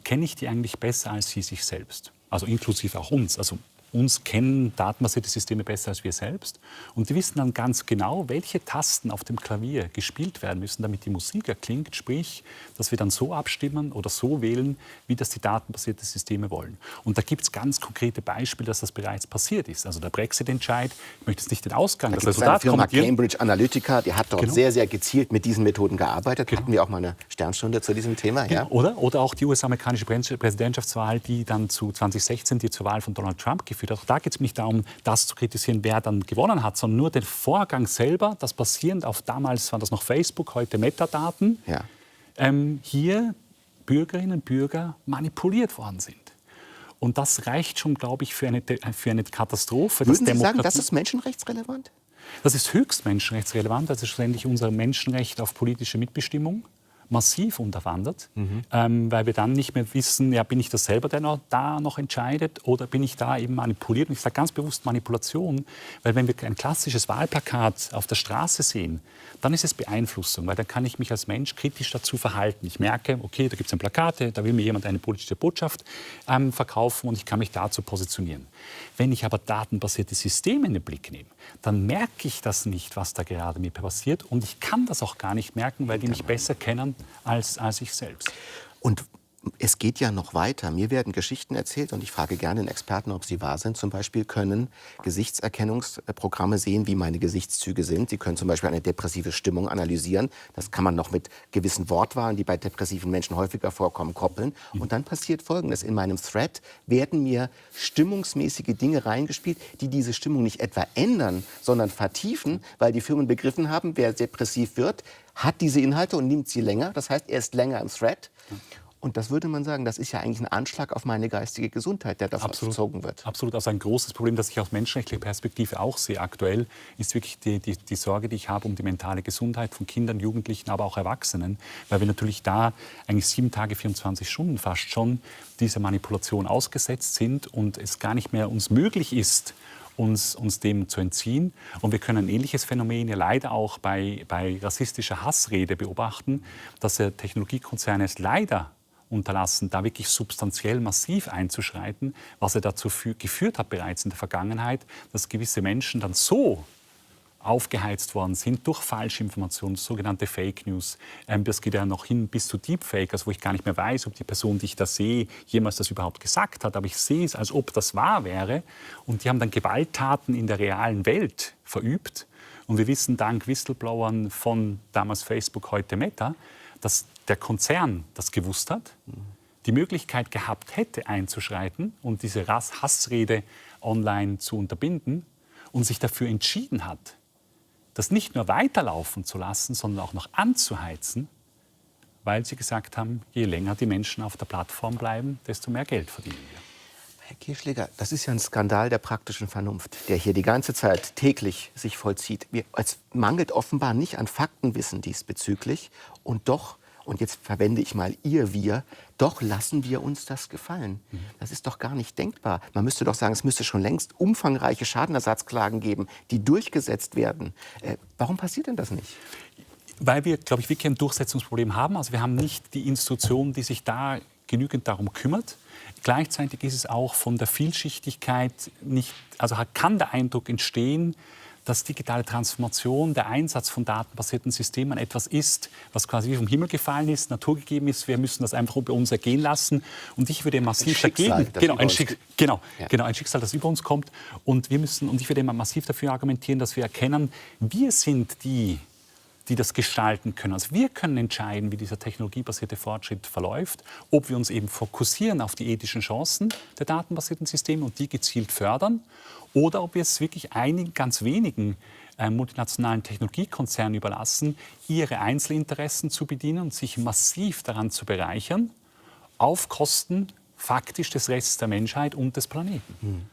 kenne ich die eigentlich besser als sie sich selbst. Also inklusive auch uns. Also uns kennen datenbasierte Systeme besser als wir selbst. Und die wissen dann ganz genau, welche Tasten auf dem Klavier gespielt werden müssen, damit die Musik erklingt. Sprich, dass wir dann so abstimmen oder so wählen, wie das die datenbasierten Systeme wollen. Und da gibt es ganz konkrete Beispiele, dass das bereits passiert ist. Also der Brexit-Entscheid, ich möchte jetzt nicht den Ausgang, das Resultat
Firma
kommentieren.
Cambridge Analytica, die hat dort sehr, sehr gezielt mit diesen Methoden gearbeitet. Hatten wir auch mal eine Sternstunde zu diesem Thema. Ja?
Oder auch die US-amerikanische Präsidentschaftswahl, die dann zu 2016 zur Wahl von Donald Trump geführt hat. Auch da geht es nicht darum, das zu kritisieren, wer dann gewonnen hat, sondern nur den Vorgang selber, das basierend auf, damals war das noch Facebook, heute Metadaten, hier Bürgerinnen und Bürger manipuliert worden sind. Und das reicht schon, glaube ich, für eine Katastrophe.
Würden Sie sagen, das ist menschenrechtsrelevant?
Das ist höchst menschenrechtsrelevant. Das ist schlussendlich unser Menschenrecht auf politische Mitbestimmung massiv unterwandert, weil wir dann nicht mehr wissen, ja, bin ich das selber, der da noch entscheidet, oder bin ich da eben manipuliert? Und ich sage ganz bewusst Manipulation, weil wenn wir ein klassisches Wahlplakat auf der Straße sehen, dann ist es Beeinflussung, weil dann kann ich mich als Mensch kritisch dazu verhalten. Ich merke, okay, da gibt es ein Plakat, da will mir jemand eine politische Botschaft verkaufen und ich kann mich dazu positionieren. Wenn ich aber datenbasierte Systeme in den Blick nehme, dann merke ich das nicht, was da gerade mit mir passiert, und ich kann das auch gar nicht merken, weil die mich besser kennen als ich selbst.
Und es geht ja noch weiter. Mir werden Geschichten erzählt, und ich frage gerne den Experten, ob sie wahr sind. Zum Beispiel können Gesichtserkennungsprogramme sehen, wie meine Gesichtszüge sind. Sie können zum Beispiel eine depressive Stimmung analysieren. Das kann man noch mit gewissen Wortwahlen, die bei depressiven Menschen häufiger vorkommen, koppeln. Und dann passiert Folgendes. In meinem Thread werden mir stimmungsmäßige Dinge reingespielt, die diese Stimmung nicht etwa ändern, sondern vertiefen, weil die Firmen begriffen haben, wer depressiv wird, hat diese Inhalte und nimmt sie länger. Das heißt, er ist länger im Thread. Und das würde man sagen, das ist ja eigentlich ein Anschlag auf meine geistige Gesundheit, der da vollzogen wird.
Absolut. Also ein großes Problem, das ich aus menschenrechtlicher Perspektive auch sehe aktuell, ist wirklich die Sorge, die ich habe um die mentale Gesundheit von Kindern, Jugendlichen, aber auch Erwachsenen. Weil wir natürlich da eigentlich 7 Tage, 24 Stunden fast schon dieser Manipulation ausgesetzt sind und es gar nicht mehr uns möglich ist, uns dem zu entziehen. Und wir können ein ähnliches Phänomen ja leider auch bei rassistischer Hassrede beobachten, dass Technologiekonzerne es leider unterlassen, da wirklich substanziell massiv einzuschreiten, was dazu geführt hat bereits in der Vergangenheit, dass gewisse Menschen dann so aufgeheizt worden sind durch Falschinformationen, sogenannte Fake News. Das geht ja noch hin bis zu Deepfake, also wo ich gar nicht mehr weiß, ob die Person, die ich da sehe, jemals das überhaupt gesagt hat. Aber ich sehe es, als ob das wahr wäre. Und die haben dann Gewalttaten in der realen Welt verübt. Und wir wissen dank Whistleblowern von damals Facebook, heute Meta, dass der Konzern das gewusst hat, die Möglichkeit gehabt hätte, einzuschreiten und diese Hassrede online zu unterbinden und sich dafür entschieden hat, das nicht nur weiterlaufen zu lassen, sondern auch noch anzuheizen, weil sie gesagt haben, je länger die Menschen auf der Plattform bleiben, desto mehr Geld verdienen wir.
Herr Kirchschläger, das ist ja ein Skandal der praktischen Vernunft, der hier die ganze Zeit täglich sich vollzieht. Es mangelt offenbar nicht an Faktenwissen diesbezüglich, und doch, und jetzt verwende ich mal wir, doch lassen wir uns das gefallen. Das ist doch gar nicht denkbar. Man müsste doch sagen, es müsste schon längst umfangreiche Schadenersatzklagen geben, die durchgesetzt werden. Warum passiert denn das nicht?
Weil wir, glaube ich, wirklich ein Durchsetzungsproblem haben. Also wir haben nicht die Institution, die sich da genügend darum kümmert. Gleichzeitig ist es auch von der Vielschichtigkeit nicht, also kann der Eindruck entstehen, dass digitale Transformation, der Einsatz von datenbasierten Systemen etwas ist, was quasi wie vom Himmel gefallen ist, naturgegeben ist. Wir müssen das einfach über uns ergehen lassen. Und ich würde massiv dagegen, ein Schicksal, das über uns kommt. Und ich würde massiv dafür argumentieren, dass wir erkennen, wir sind die das gestalten können. Also wir können entscheiden, wie dieser technologiebasierte Fortschritt verläuft, ob wir uns eben fokussieren auf die ethischen Chancen der datenbasierten Systeme und die gezielt fördern, oder ob wir es wirklich einigen, ganz wenigen multinationalen Technologiekonzernen überlassen, ihre Einzelinteressen zu bedienen und sich massiv daran zu bereichern, auf Kosten faktisch des Restes der Menschheit und des Planeten.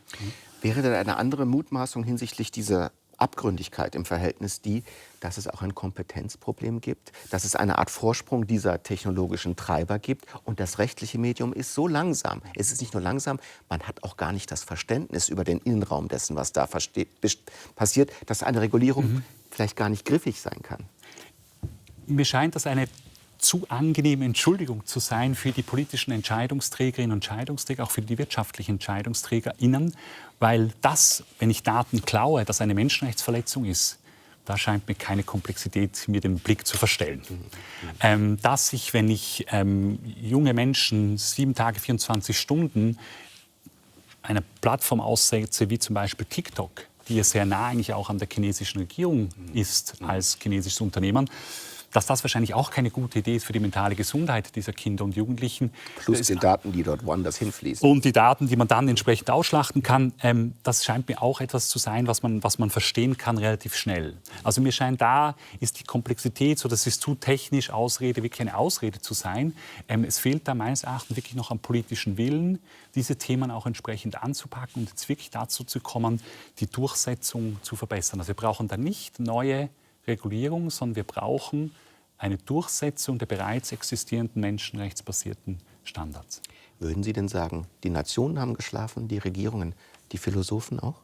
Wäre denn eine andere Mutmaßung hinsichtlich dieser Abgründigkeit im Verhältnis die, dass es auch ein Kompetenzproblem gibt, dass es eine Art Vorsprung dieser technologischen Treiber gibt und das rechtliche Medium ist so langsam. Es ist nicht nur langsam, man hat auch gar nicht das Verständnis über den Innenraum dessen, was da passiert, dass eine Regulierung vielleicht gar nicht griffig sein kann.
Mir scheint das eine zu angenehme Entschuldigung zu sein für die politischen Entscheidungsträgerinnen und Entscheidungsträger, auch für die wirtschaftlichen EntscheidungsträgerInnen, weil das, wenn ich Daten klaue, das eine Menschenrechtsverletzung ist, da scheint mir keine Komplexität, mir den Blick zu verstellen. Dass ich, wenn ich junge Menschen 7 Tage, 24 Stunden einer Plattform aussetze, wie zum Beispiel TikTok, die ja sehr nah eigentlich auch an der chinesischen Regierung ist als chinesisches Unternehmen, dass das wahrscheinlich auch keine gute Idee ist für die mentale Gesundheit dieser Kinder und Jugendlichen.
Plus die Daten, die dort woanders hinfließen.
Und die Daten, die man dann entsprechend ausschlachten kann, das scheint mir auch etwas zu sein, was man verstehen kann relativ schnell. Also mir scheint, da ist die Komplexität, so das ist zu technisch Ausrede, wirklich eine Ausrede zu sein. Es fehlt da meines Erachtens wirklich noch am politischen Willen, diese Themen auch entsprechend anzupacken und jetzt wirklich dazu zu kommen, die Durchsetzung zu verbessern. Also wir brauchen da nicht neue Regulierung, sondern wir brauchen eine Durchsetzung der bereits existierenden menschenrechtsbasierten Standards.
Würden Sie denn sagen, die Nationen haben geschlafen, die Regierungen, die Philosophen auch?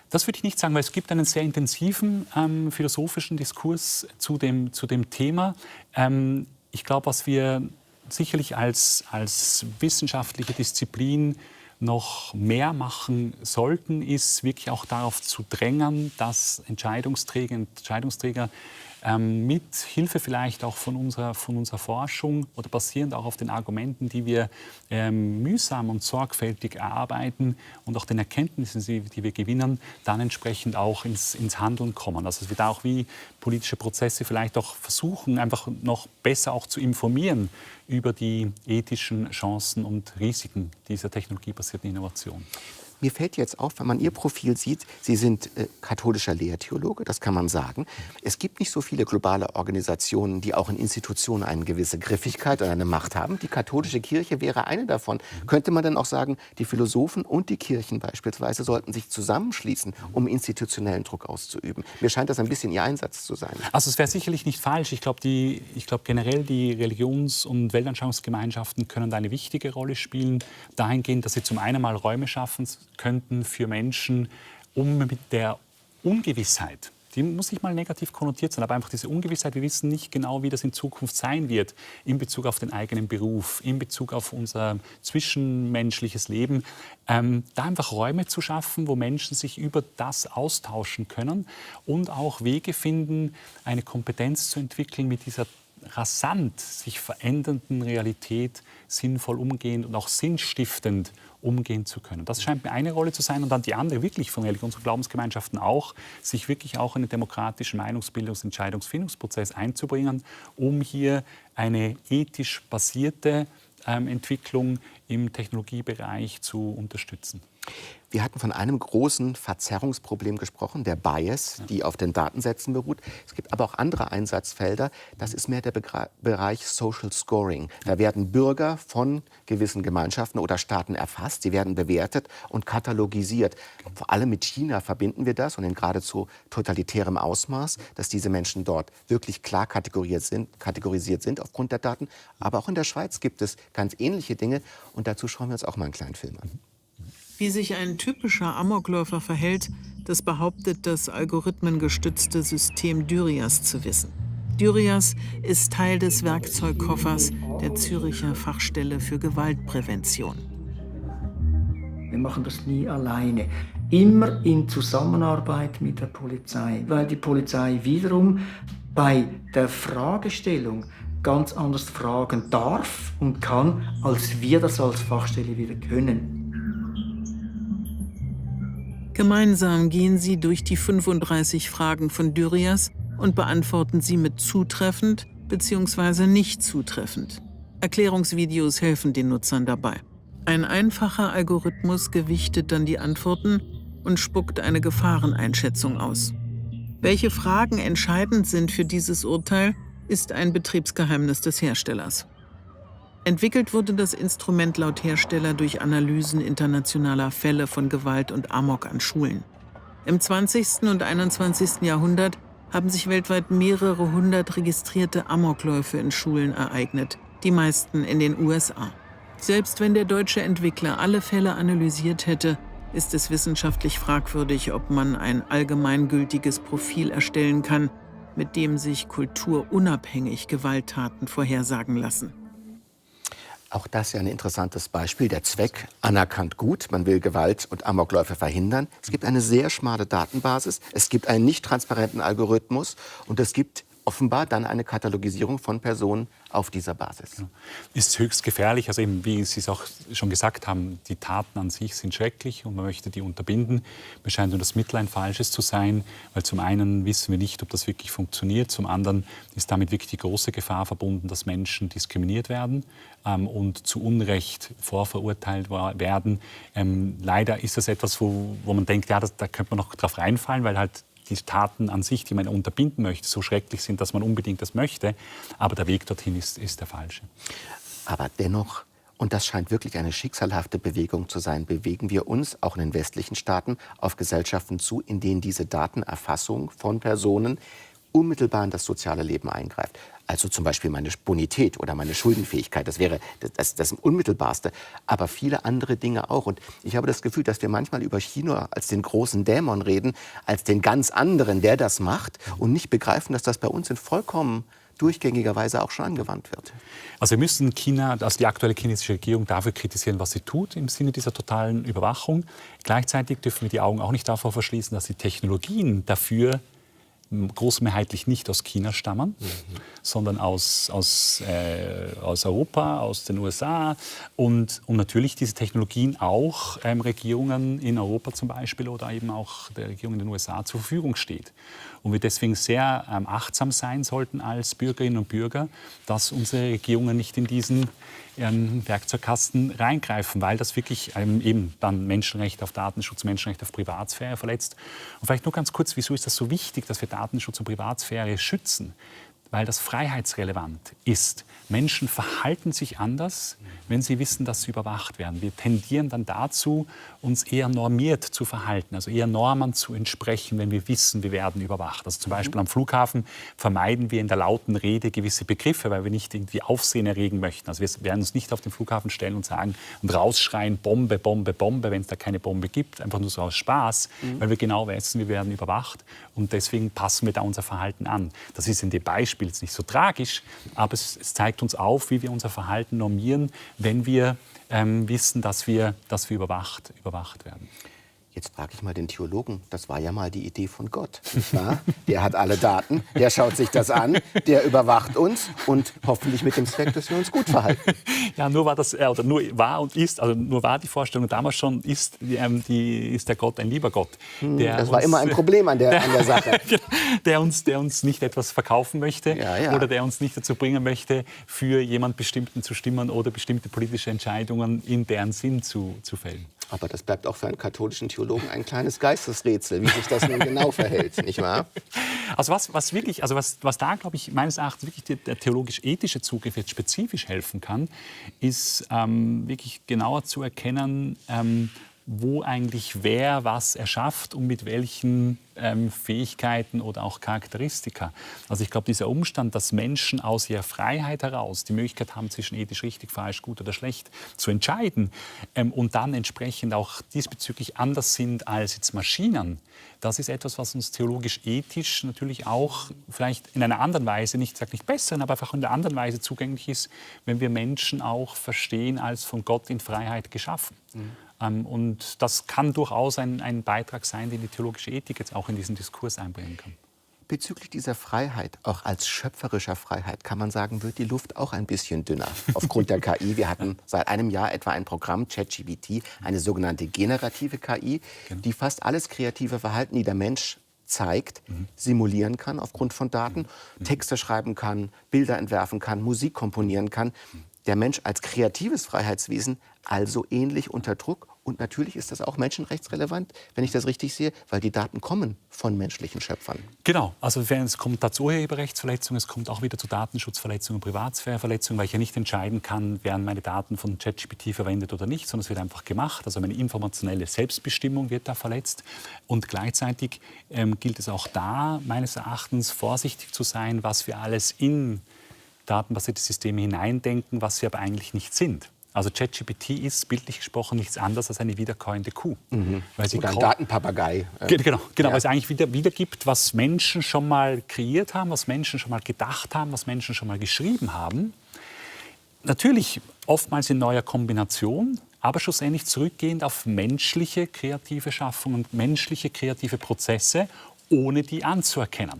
Das würde ich nicht sagen, weil es gibt einen sehr intensiven philosophischen Diskurs zu dem Thema. Ich glaube, was wir sicherlich als wissenschaftliche Disziplin noch mehr machen sollten, ist wirklich auch darauf zu drängen, dass Entscheidungsträger mit Hilfe vielleicht auch von unserer Forschung oder basierend auch auf den Argumenten, die wir mühsam und sorgfältig erarbeiten und auch den Erkenntnissen, die wir gewinnen, dann entsprechend auch ins Handeln kommen. Also dass wir da auch wie politische Prozesse vielleicht auch versuchen, einfach noch besser auch zu informieren über die ethischen Chancen und Risiken dieser technologiebasierten Innovation.
Mir fällt jetzt auf, wenn man Ihr Profil sieht, Sie sind katholischer Lehrtheologe, das kann man sagen. Es gibt nicht so viele globale Organisationen, die auch in Institutionen eine gewisse Griffigkeit oder eine Macht haben. Die katholische Kirche wäre eine davon. Könnte man dann auch sagen, die Philosophen und die Kirchen beispielsweise sollten sich zusammenschließen, um institutionellen Druck auszuüben? Mir scheint das ein bisschen Ihr Einsatz zu sein.
Also es wäre sicherlich nicht falsch. Ich glaube generell die Religions- und Weltanschauungsgemeinschaften können da eine wichtige Rolle spielen, dahingehend, dass sie zum einen mal Räume schaffen könnten für Menschen, um mit der Ungewissheit, die muss nicht mal negativ konnotiert sein, aber einfach diese Ungewissheit, wir wissen nicht genau, wie das in Zukunft sein wird, in Bezug auf den eigenen Beruf, in Bezug auf unser zwischenmenschliches Leben, da einfach Räume zu schaffen, wo Menschen sich über das austauschen können und auch Wege finden, eine Kompetenz zu entwickeln, mit dieser rasant sich verändernden Realität sinnvoll umgehend und auch sinnstiftend umgehen zu können. Das scheint mir eine Rolle zu sein und dann die andere wirklich von Religions- und Glaubensgemeinschaften auch, sich wirklich auch in den demokratischen Meinungsbildungs- und Entscheidungsfindungsprozess einzubringen, um hier eine ethisch basierte Entwicklung im Technologiebereich zu unterstützen.
Wir hatten von einem großen Verzerrungsproblem gesprochen, der Bias, die auf den Datensätzen beruht. Es gibt aber auch andere Einsatzfelder. Das ist mehr der Bereich Social Scoring. Da werden Bürger von gewissen Gemeinschaften oder Staaten erfasst. Sie werden bewertet und katalogisiert. Vor allem mit China verbinden wir das und in geradezu totalitärem Ausmaß, dass diese Menschen dort wirklich klar kategorisiert sind aufgrund der Daten. Aber auch in der Schweiz gibt es ganz ähnliche Dinge. Und dazu schauen wir uns auch mal einen kleinen Film an.
Wie sich ein typischer Amokläufer verhält, das behauptet das algorithmengestützte System Dyrias zu wissen. Dyrias ist Teil des Werkzeugkoffers der Züricher Fachstelle für Gewaltprävention.
Wir machen das nie alleine. immer in Zusammenarbeit mit der Polizei, weil die Polizei wiederum bei der Fragestellung ganz anders fragen darf und kann, als wir das als Fachstelle wieder können.
Gemeinsam gehen sie durch die 35 Fragen von Dürrias und beantworten sie mit zutreffend bzw. nicht zutreffend. Erklärungsvideos helfen den Nutzern dabei. Ein einfacher Algorithmus gewichtet dann die Antworten und spuckt eine Gefahreneinschätzung aus. Welche Fragen entscheidend sind für dieses Urteil, ist ein Betriebsgeheimnis des Herstellers. Entwickelt wurde das Instrument laut Hersteller durch Analysen internationaler Fälle von Gewalt und Amok an Schulen. Im 20. und 21. Jahrhundert haben sich weltweit mehrere hundert registrierte Amokläufe in Schulen ereignet, die meisten in den USA. Selbst wenn der deutsche Entwickler alle Fälle analysiert hätte, ist es wissenschaftlich fragwürdig, ob man ein allgemeingültiges Profil erstellen kann, mit dem sich kulturunabhängig Gewalttaten vorhersagen lassen.
Auch das ist ja ein interessantes Beispiel. Der Zweck anerkannt gut. Man will Gewalt und Amokläufe verhindern. Es gibt eine sehr schmale Datenbasis. Es gibt einen nicht transparenten Algorithmus. Und es gibt offenbar dann eine Katalogisierung von Personen auf dieser Basis.
Ja. Ist höchst gefährlich. Also eben, wie Sie es auch schon gesagt haben, die Taten an sich sind schrecklich und man möchte die unterbinden. Mir scheint nur das Mittel ein falsches zu sein, weil zum einen wissen wir nicht, ob das wirklich funktioniert. Zum anderen ist damit wirklich die große Gefahr verbunden, dass Menschen diskriminiert werden und zu Unrecht vorverurteilt werden. Leider ist das etwas, wo man denkt, ja, da könnte man noch drauf reinfallen, weil halt die Taten an sich, die man unterbinden möchte, so schrecklich sind, dass man unbedingt das möchte. Aber der Weg dorthin ist der falsche.
Aber dennoch, und das scheint wirklich eine schicksalhafte Bewegung zu sein, bewegen wir uns auch in den westlichen Staaten auf Gesellschaften zu, in denen diese Datenerfassung von Personen unmittelbar in das soziale Leben eingreift. Also zum Beispiel meine Bonität oder meine Schuldenfähigkeit, das wäre das Unmittelbarste. Aber viele andere Dinge auch. Und ich habe das Gefühl, dass wir manchmal über China als den großen Dämon reden, als den ganz anderen, der das macht und nicht begreifen, dass das bei uns in vollkommen durchgängigerweise auch schon angewandt wird.
Also wir müssen China, also die aktuelle chinesische Regierung dafür kritisieren, was sie tut im Sinne dieser totalen Überwachung. Gleichzeitig dürfen wir die Augen auch nicht davor verschließen, dass die Technologien dafür großmehrheitlich nicht aus China stammen, sondern aus Europa, aus den USA und natürlich diese Technologien auch Regierungen in Europa zum Beispiel oder eben auch der Regierung in den USA zur Verfügung steht. Und wir deswegen sehr achtsam sein sollten als Bürgerinnen und Bürger, dass unsere Regierungen nicht in diesen Werkzeugkasten reingreifen, weil das wirklich eben dann Menschenrechte auf Datenschutz, Menschenrechte auf Privatsphäre verletzt. Und vielleicht nur ganz kurz, wieso ist das so wichtig, dass wir Datenschutz und Privatsphäre schützen? Weil das freiheitsrelevant ist. Menschen verhalten sich anders, wenn sie wissen, dass sie überwacht werden. Wir tendieren dann dazu, uns eher normiert zu verhalten, also eher Normen zu entsprechen, wenn wir wissen, wir werden überwacht. Also zum Beispiel am Flughafen vermeiden wir in der lauten Rede gewisse Begriffe, weil wir nicht irgendwie Aufsehen erregen möchten. Also wir werden uns nicht auf den Flughafen stellen und sagen und rausschreien, Bombe, Bombe, Bombe, wenn es da keine Bombe gibt, einfach nur so aus Spaß, weil wir genau wissen, wir werden überwacht und deswegen passen wir da unser Verhalten an. Das ist in dem Beispiel jetzt nicht so tragisch, aber es zeigt uns auf, wie wir unser Verhalten normieren, wenn wir wissen, dass wir überwacht werden.
Jetzt frage ich mal den Theologen, das war ja mal die Idee von Gott, nicht wahr? Der hat alle Daten, der schaut sich das an, der überwacht uns und hoffentlich mit dem Zweck, dass wir uns gut verhalten.
Ja, nur war die Vorstellung damals schon, ist der Gott ein lieber Gott.
Das war immer ein Problem an der Sache.
Der uns nicht etwas verkaufen möchte oder der uns nicht dazu bringen möchte, für jemand Bestimmten zu stimmen oder bestimmte politische Entscheidungen in deren Sinn zu fällen.
Aber das bleibt auch für einen katholischen Theologen ein kleines Geistesrätsel, wie sich das nun genau verhält, nicht wahr?
Also was da, glaube ich, meines Erachtens wirklich der theologisch-ethische Zugriff jetzt spezifisch helfen kann, ist wirklich genauer zu erkennen, wo eigentlich wer was erschafft und mit welchen Fähigkeiten oder auch Charakteristika. Also ich glaube, dieser Umstand, dass Menschen aus ihrer Freiheit heraus die Möglichkeit haben, zwischen ethisch richtig, falsch, gut oder schlecht zu entscheiden und dann entsprechend auch diesbezüglich anders sind als jetzt Maschinen, das ist etwas, was uns theologisch-ethisch natürlich auch vielleicht in einer anderen Weise, ich sage nicht besseren, aber einfach in einer anderen Weise zugänglich ist, wenn wir Menschen auch verstehen als von Gott in Freiheit geschaffen. Und das kann durchaus ein Beitrag sein, den die theologische Ethik jetzt auch in diesen Diskurs einbringen kann.
Bezüglich dieser Freiheit, auch als schöpferischer Freiheit, kann man sagen, wird die Luft auch ein bisschen dünner aufgrund der KI. Wir hatten seit einem Jahr etwa ein Programm, ChatGPT, eine sogenannte generative KI, die fast alles kreative Verhalten, die der Mensch zeigt, simulieren kann aufgrund von Daten, Texte schreiben kann, Bilder entwerfen kann, Musik komponieren kann. Der Mensch als kreatives Freiheitswesen also ähnlich unter Druck. Und natürlich ist das auch menschenrechtsrelevant, wenn ich das richtig sehe, weil die Daten kommen von menschlichen Schöpfern.
Genau, also es kommt da zu Urheberrechtsverletzungen, es kommt auch wieder zu Datenschutzverletzungen, Privatsphäreverletzungen, weil ich ja nicht entscheiden kann, werden meine Daten von ChatGPT verwendet oder nicht, sondern es wird einfach gemacht. Also meine informationelle Selbstbestimmung wird da verletzt. Und gleichzeitig gilt es auch da, meines Erachtens, vorsichtig zu sein, was wir alles in datenbasierte Systeme hineindenken, was wir aber eigentlich nicht sind. Also ChatGPT ist, bildlich gesprochen, nichts anderes als eine wiederkäuende Kuh. Weil sie
Oder ein Datenpapagei.
Genau, weil es eigentlich wiedergibt, was Menschen schon mal kreiert haben, was Menschen schon mal gedacht haben, was Menschen schon mal geschrieben haben. Natürlich oftmals in neuer Kombination, aber schlussendlich zurückgehend auf menschliche kreative Schaffung und menschliche kreative Prozesse, ohne die anzuerkennen.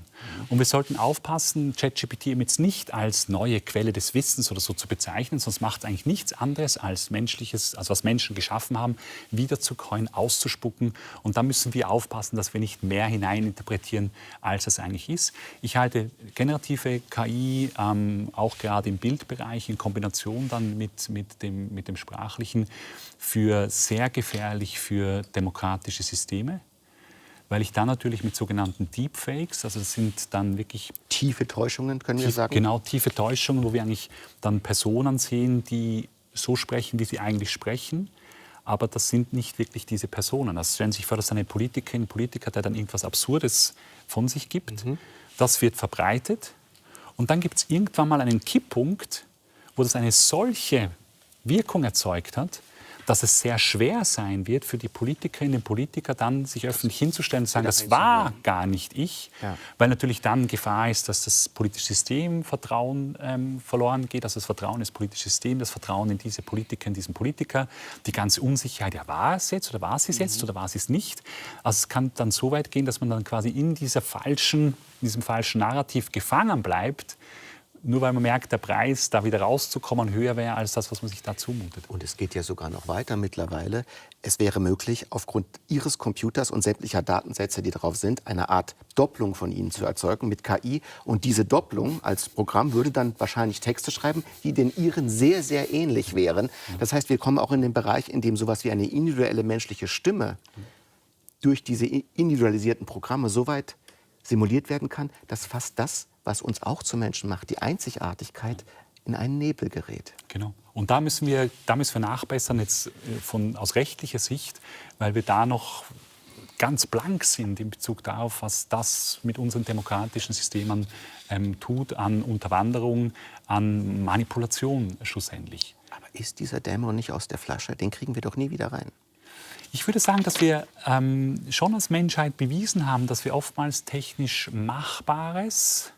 Und wir sollten aufpassen, ChatGPT jetzt nicht als neue Quelle des Wissens oder so zu bezeichnen, sonst macht es eigentlich nichts anderes als Menschliches, also was Menschen geschaffen haben, wiederzukäuen, auszuspucken. Und da müssen wir aufpassen, dass wir nicht mehr hineininterpretieren, als es eigentlich ist. Ich halte generative KI auch gerade im Bildbereich in Kombination dann mit dem Sprachlichen für sehr gefährlich für demokratische Systeme. Weil ich dann natürlich mit sogenannten Deepfakes, also das sind dann wirklich
tiefe Täuschungen, können wir sagen?
Genau, tiefe Täuschungen, wo wir eigentlich dann Personen sehen, die so sprechen, wie sie eigentlich sprechen. Aber das sind nicht wirklich diese Personen. Also stellen Sie sich vor, dass eine Politikerin, Politiker, der dann irgendwas Absurdes von sich gibt. Das wird verbreitet. Und dann gibt es irgendwann mal einen Kipppunkt, wo das eine solche Wirkung erzeugt hat, dass es sehr schwer sein wird für die Politikerinnen und Politiker, dann sich öffentlich hinzustellen und zu sagen, das war gar nicht ich. Ja. Weil natürlich dann Gefahr ist, dass das politische System Vertrauen verloren geht, also das Vertrauen in das politische System, das Vertrauen in diese Politiker, in diesen Politiker, die ganze Unsicherheit, ja, war es jetzt oder war es jetzt oder war es nicht. Also es kann dann so weit gehen, dass man dann quasi in diesem falschen Narrativ gefangen bleibt, nur weil man merkt, der Preis, da wieder rauszukommen, höher wäre als das, was man sich da zumutet.
Und es geht ja sogar noch weiter mittlerweile. Es wäre möglich, aufgrund Ihres Computers und sämtlicher Datensätze, die darauf sind, eine Art Doppelung von Ihnen zu erzeugen mit KI. Und diese Doppelung als Programm würde dann wahrscheinlich Texte schreiben, die den Ihren sehr, sehr ähnlich wären. Das heißt, wir kommen auch in den Bereich, in dem sowas wie eine individuelle menschliche Stimme durch diese individualisierten Programme so weit simuliert werden kann, dass fast das, was uns auch zu Menschen macht, die Einzigartigkeit, in einen Nebel gerät.
Genau. Und da müssen wir nachbessern jetzt aus rechtlicher Sicht, weil wir da noch ganz blank sind in Bezug darauf, was das mit unseren demokratischen Systemen tut an Unterwanderung, an Manipulation schlussendlich.
Aber ist dieser Dämon nicht aus der Flasche? Den kriegen wir doch nie wieder rein.
Ich würde sagen, dass wir schon als Menschheit bewiesen haben, dass wir oftmals technisch Machbares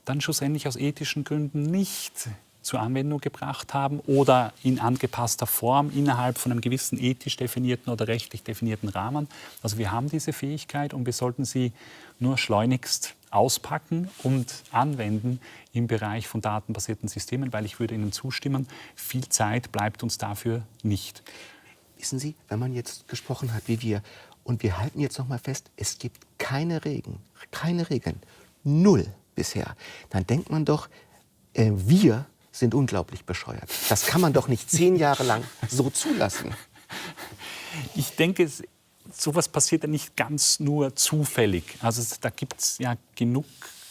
dann schlussendlich aus ethischen Gründen nicht zur Anwendung gebracht haben oder in angepasster Form innerhalb von einem gewissen ethisch definierten oder rechtlich definierten Rahmen. Also wir haben diese Fähigkeit und wir sollten sie nur schleunigst auspacken und anwenden im Bereich von datenbasierten Systemen, weil ich würde Ihnen zustimmen, viel Zeit bleibt uns dafür nicht.
Wissen Sie, wenn man jetzt gesprochen hat wie wir, und wir halten jetzt noch mal fest, es gibt keine Regeln, null bisher, dann denkt man doch, wir sind unglaublich bescheuert. Das kann man doch nicht 10 Jahre lang so zulassen.
Ich denke, sowas passiert ja nicht ganz nur zufällig. Also da gibt es ja genug,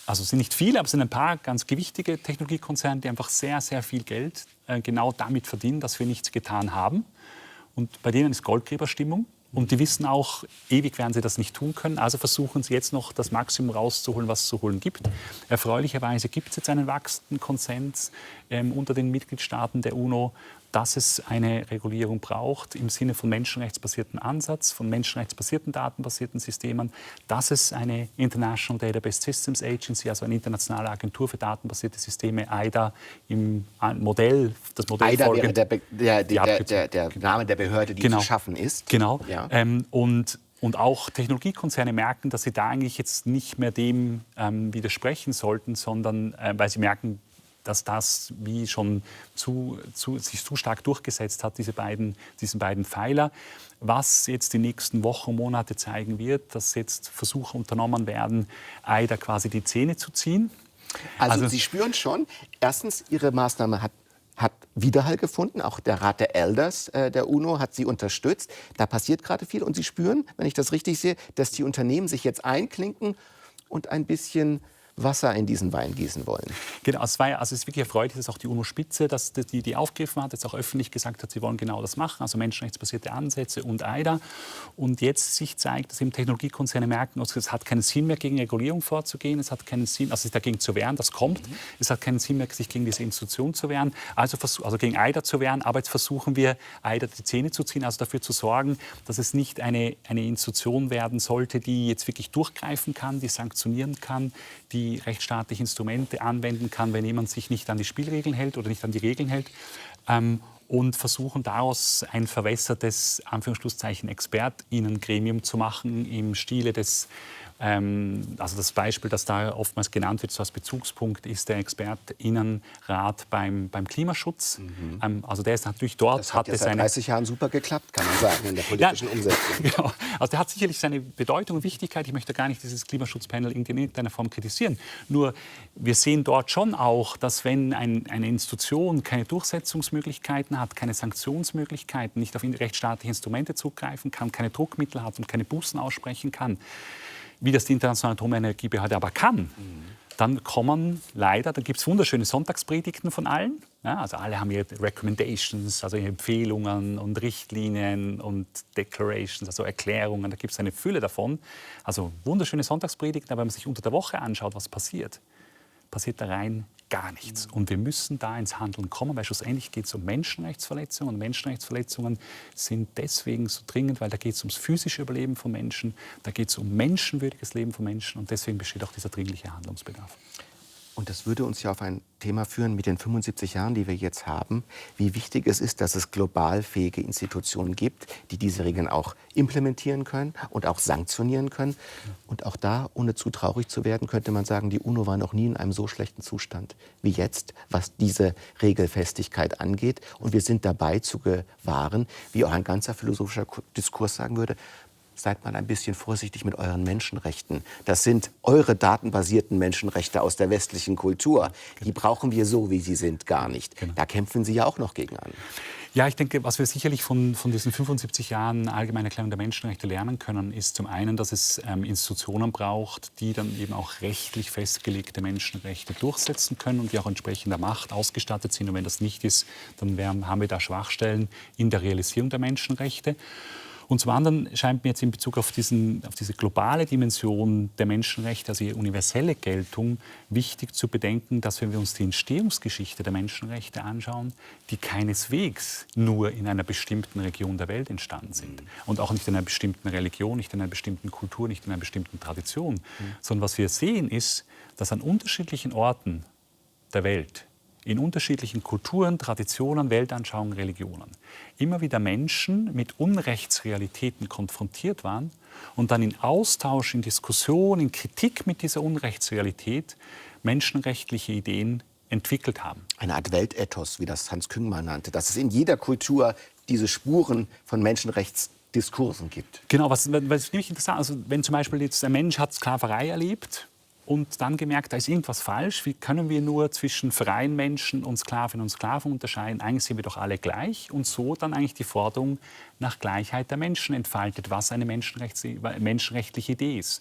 also es sind nicht viele, aber es sind ein paar ganz gewichtige Technologiekonzerne, die einfach sehr, sehr viel Geld genau damit verdienen, dass wir nichts getan haben. Und bei denen ist Goldgräberstimmung. Und die wissen auch, ewig werden sie das nicht tun können. Also versuchen sie jetzt noch das Maximum rauszuholen, was es zu holen gibt. Erfreulicherweise gibt es jetzt einen wachsenden Konsens unter den Mitgliedstaaten der UNO, dass es eine Regulierung braucht im Sinne von menschenrechtsbasierten Ansatz, von menschenrechtsbasierten datenbasierten Systemen, dass es eine International Database Systems Agency, also eine internationale Agentur für datenbasierte Systeme, EIDA, im Modell, das Modell
EIDA
folgend,
wäre der Name der Behörde, die zu schaffen ist.
Genau.
Ja.
Und auch Technologiekonzerne merken, dass sie da eigentlich jetzt nicht mehr dem widersprechen sollten, sondern weil sie merken, dass das wie schon sich zu stark durchgesetzt hat, diesen beiden Pfeiler. Was jetzt die nächsten Wochen und Monate zeigen wird, dass jetzt Versuche unternommen werden, EIDA quasi die Zähne zu ziehen.
Also Sie spüren schon, erstens, Ihre Maßnahme hat Widerhall gefunden. Auch der Rat der Elders der UNO hat sie unterstützt. Da passiert gerade viel. Und Sie spüren, wenn ich das richtig sehe, dass die Unternehmen sich jetzt einklinken und ein bisschen Wasser in diesen Wein gießen wollen.
Genau, es ist wirklich erfreulich, dass auch die UNO-Spitze die aufgegriffen hat, jetzt auch öffentlich gesagt hat, sie wollen genau das machen, also menschenrechtsbasierte Ansätze und EIDA. Und jetzt sich zeigt, dass eben Technologiekonzerne merken, also es hat keinen Sinn mehr, gegen Regulierung vorzugehen, es hat keinen Sinn, also sich dagegen zu wehren, das kommt. Es hat keinen Sinn mehr, sich gegen diese Institution zu wehren, also gegen EIDA zu wehren. Aber jetzt versuchen wir, EIDA die Zähne zu ziehen, also dafür zu sorgen, dass es nicht eine Institution werden sollte, die jetzt wirklich durchgreifen kann, die sanktionieren kann, die rechtsstaatliche Instrumente anwenden kann, wenn jemand sich nicht an die Spielregeln hält oder nicht an die Regeln hält. Und versuchen daraus ein verwässertes, Anführungsschlusszeichen, ExpertInnen-Gremium zu machen im Stile des, also das Beispiel, das da oftmals genannt wird, so als Bezugspunkt, ist der ExpertInnenrat beim Klimaschutz. Also der ist natürlich dort.
Das hat ja seit 30 Jahren super geklappt, kann man sagen, in der politischen Umsetzung.
Genau. Also der hat sicherlich seine Bedeutung und Wichtigkeit. Ich möchte gar nicht dieses Klimaschutzpanel in irgendeiner Form kritisieren. Nur wir sehen dort schon auch, dass wenn eine Institution keine Durchsetzungsmöglichkeiten hat, keine Sanktionsmöglichkeiten, nicht auf rechtsstaatliche Instrumente zugreifen kann, keine Druckmittel hat und keine Bußen aussprechen kann, wie das die Internationale Atomenergiebehörde aber kann, dann kommen leider, da gibt es wunderschöne Sonntagspredigten von allen. Ja, also alle haben ihre Recommendations, also ihre Empfehlungen und Richtlinien und Declarations, also Erklärungen. Da gibt es eine Fülle davon. Also wunderschöne Sonntagspredigten, aber wenn man sich unter der Woche anschaut, was passiert da rein gar nichts. Und wir müssen da ins Handeln kommen, weil schlussendlich geht es um Menschenrechtsverletzungen. Und Menschenrechtsverletzungen sind deswegen so dringend, weil da geht es ums physische Überleben von Menschen, da geht es um menschenwürdiges Leben von Menschen. Und deswegen besteht auch dieser dringliche Handlungsbedarf.
Und das würde uns ja auf ein Thema führen mit den 75 Jahren, die wir jetzt haben, wie wichtig es ist, dass es global fähige Institutionen gibt, die diese Regeln auch implementieren können und auch sanktionieren können. Und auch da, ohne zu traurig zu werden, könnte man sagen, die UNO war noch nie in einem so schlechten Zustand wie jetzt, was diese Regelfestigkeit angeht. Und wir sind dabei zu gewahren, wie auch ein ganzer philosophischer Diskurs sagen würde, seid mal ein bisschen vorsichtig mit euren Menschenrechten. Das sind eure datenbasierten Menschenrechte aus der westlichen Kultur. Die brauchen wir so, wie sie sind, gar nicht. Genau. Da kämpfen Sie ja auch noch gegen an.
Ja, ich denke, was wir sicherlich von diesen 75 Jahren Allgemeine Erklärung der Menschenrechte lernen können, ist zum einen, dass es Institutionen braucht, die dann eben auch rechtlich festgelegte Menschenrechte durchsetzen können und die auch entsprechender Macht ausgestattet sind. Und wenn das nicht ist, dann haben wir da Schwachstellen in der Realisierung der Menschenrechte. Und zum anderen scheint mir jetzt in Bezug auf diese globale Dimension der Menschenrechte, also ihre universelle Geltung, wichtig zu bedenken, dass wenn wir uns die Entstehungsgeschichte der Menschenrechte anschauen, die keineswegs nur in einer bestimmten Region der Welt entstanden sind. Und auch nicht in einer bestimmten Religion, nicht in einer bestimmten Kultur, nicht in einer bestimmten Tradition. Sondern was wir sehen ist, dass an unterschiedlichen Orten der Welt, in unterschiedlichen Kulturen, Traditionen, Weltanschauungen, Religionen, immer wieder Menschen mit Unrechtsrealitäten konfrontiert waren und dann in Austausch, in Diskussion, in Kritik mit dieser Unrechtsrealität menschenrechtliche Ideen entwickelt haben.
Eine Art Weltethos, wie das Hans Küngmann nannte, dass es in jeder Kultur diese Spuren von Menschenrechtsdiskursen gibt.
Genau, was nämlich interessant, also wenn zum Beispiel jetzt ein Mensch hat Sklaverei erlebt und dann gemerkt, da ist irgendwas falsch. Wie können wir nur zwischen freien Menschen und Sklavinnen und Sklaven unterscheiden? Eigentlich sind wir doch alle gleich. Und so dann eigentlich die Forderung nach Gleichheit der Menschen entfaltet, was eine menschenrechtliche Idee ist.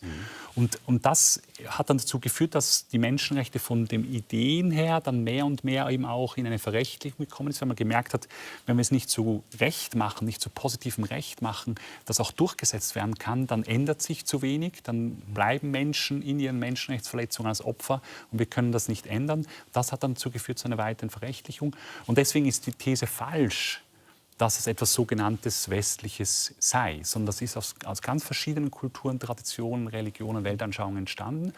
Und das hat dann dazu geführt, dass die Menschenrechte von den Ideen her dann mehr und mehr eben auch in eine Verrechtlichung gekommen ist, weil man gemerkt hat, wenn wir es nicht zu Recht machen, nicht zu positivem Recht machen, das auch durchgesetzt werden kann, dann ändert sich zu wenig, dann bleiben Menschen in ihren Menschenrechten Menschenrechtsverletzungen als Opfer und wir können das nicht ändern. Das hat dann dazu geführt zu einer weiteren Verrechtlichung. Und deswegen ist die These falsch, dass es etwas sogenanntes Westliches sei, sondern das ist aus ganz verschiedenen Kulturen, Traditionen, Religionen, Weltanschauungen entstanden.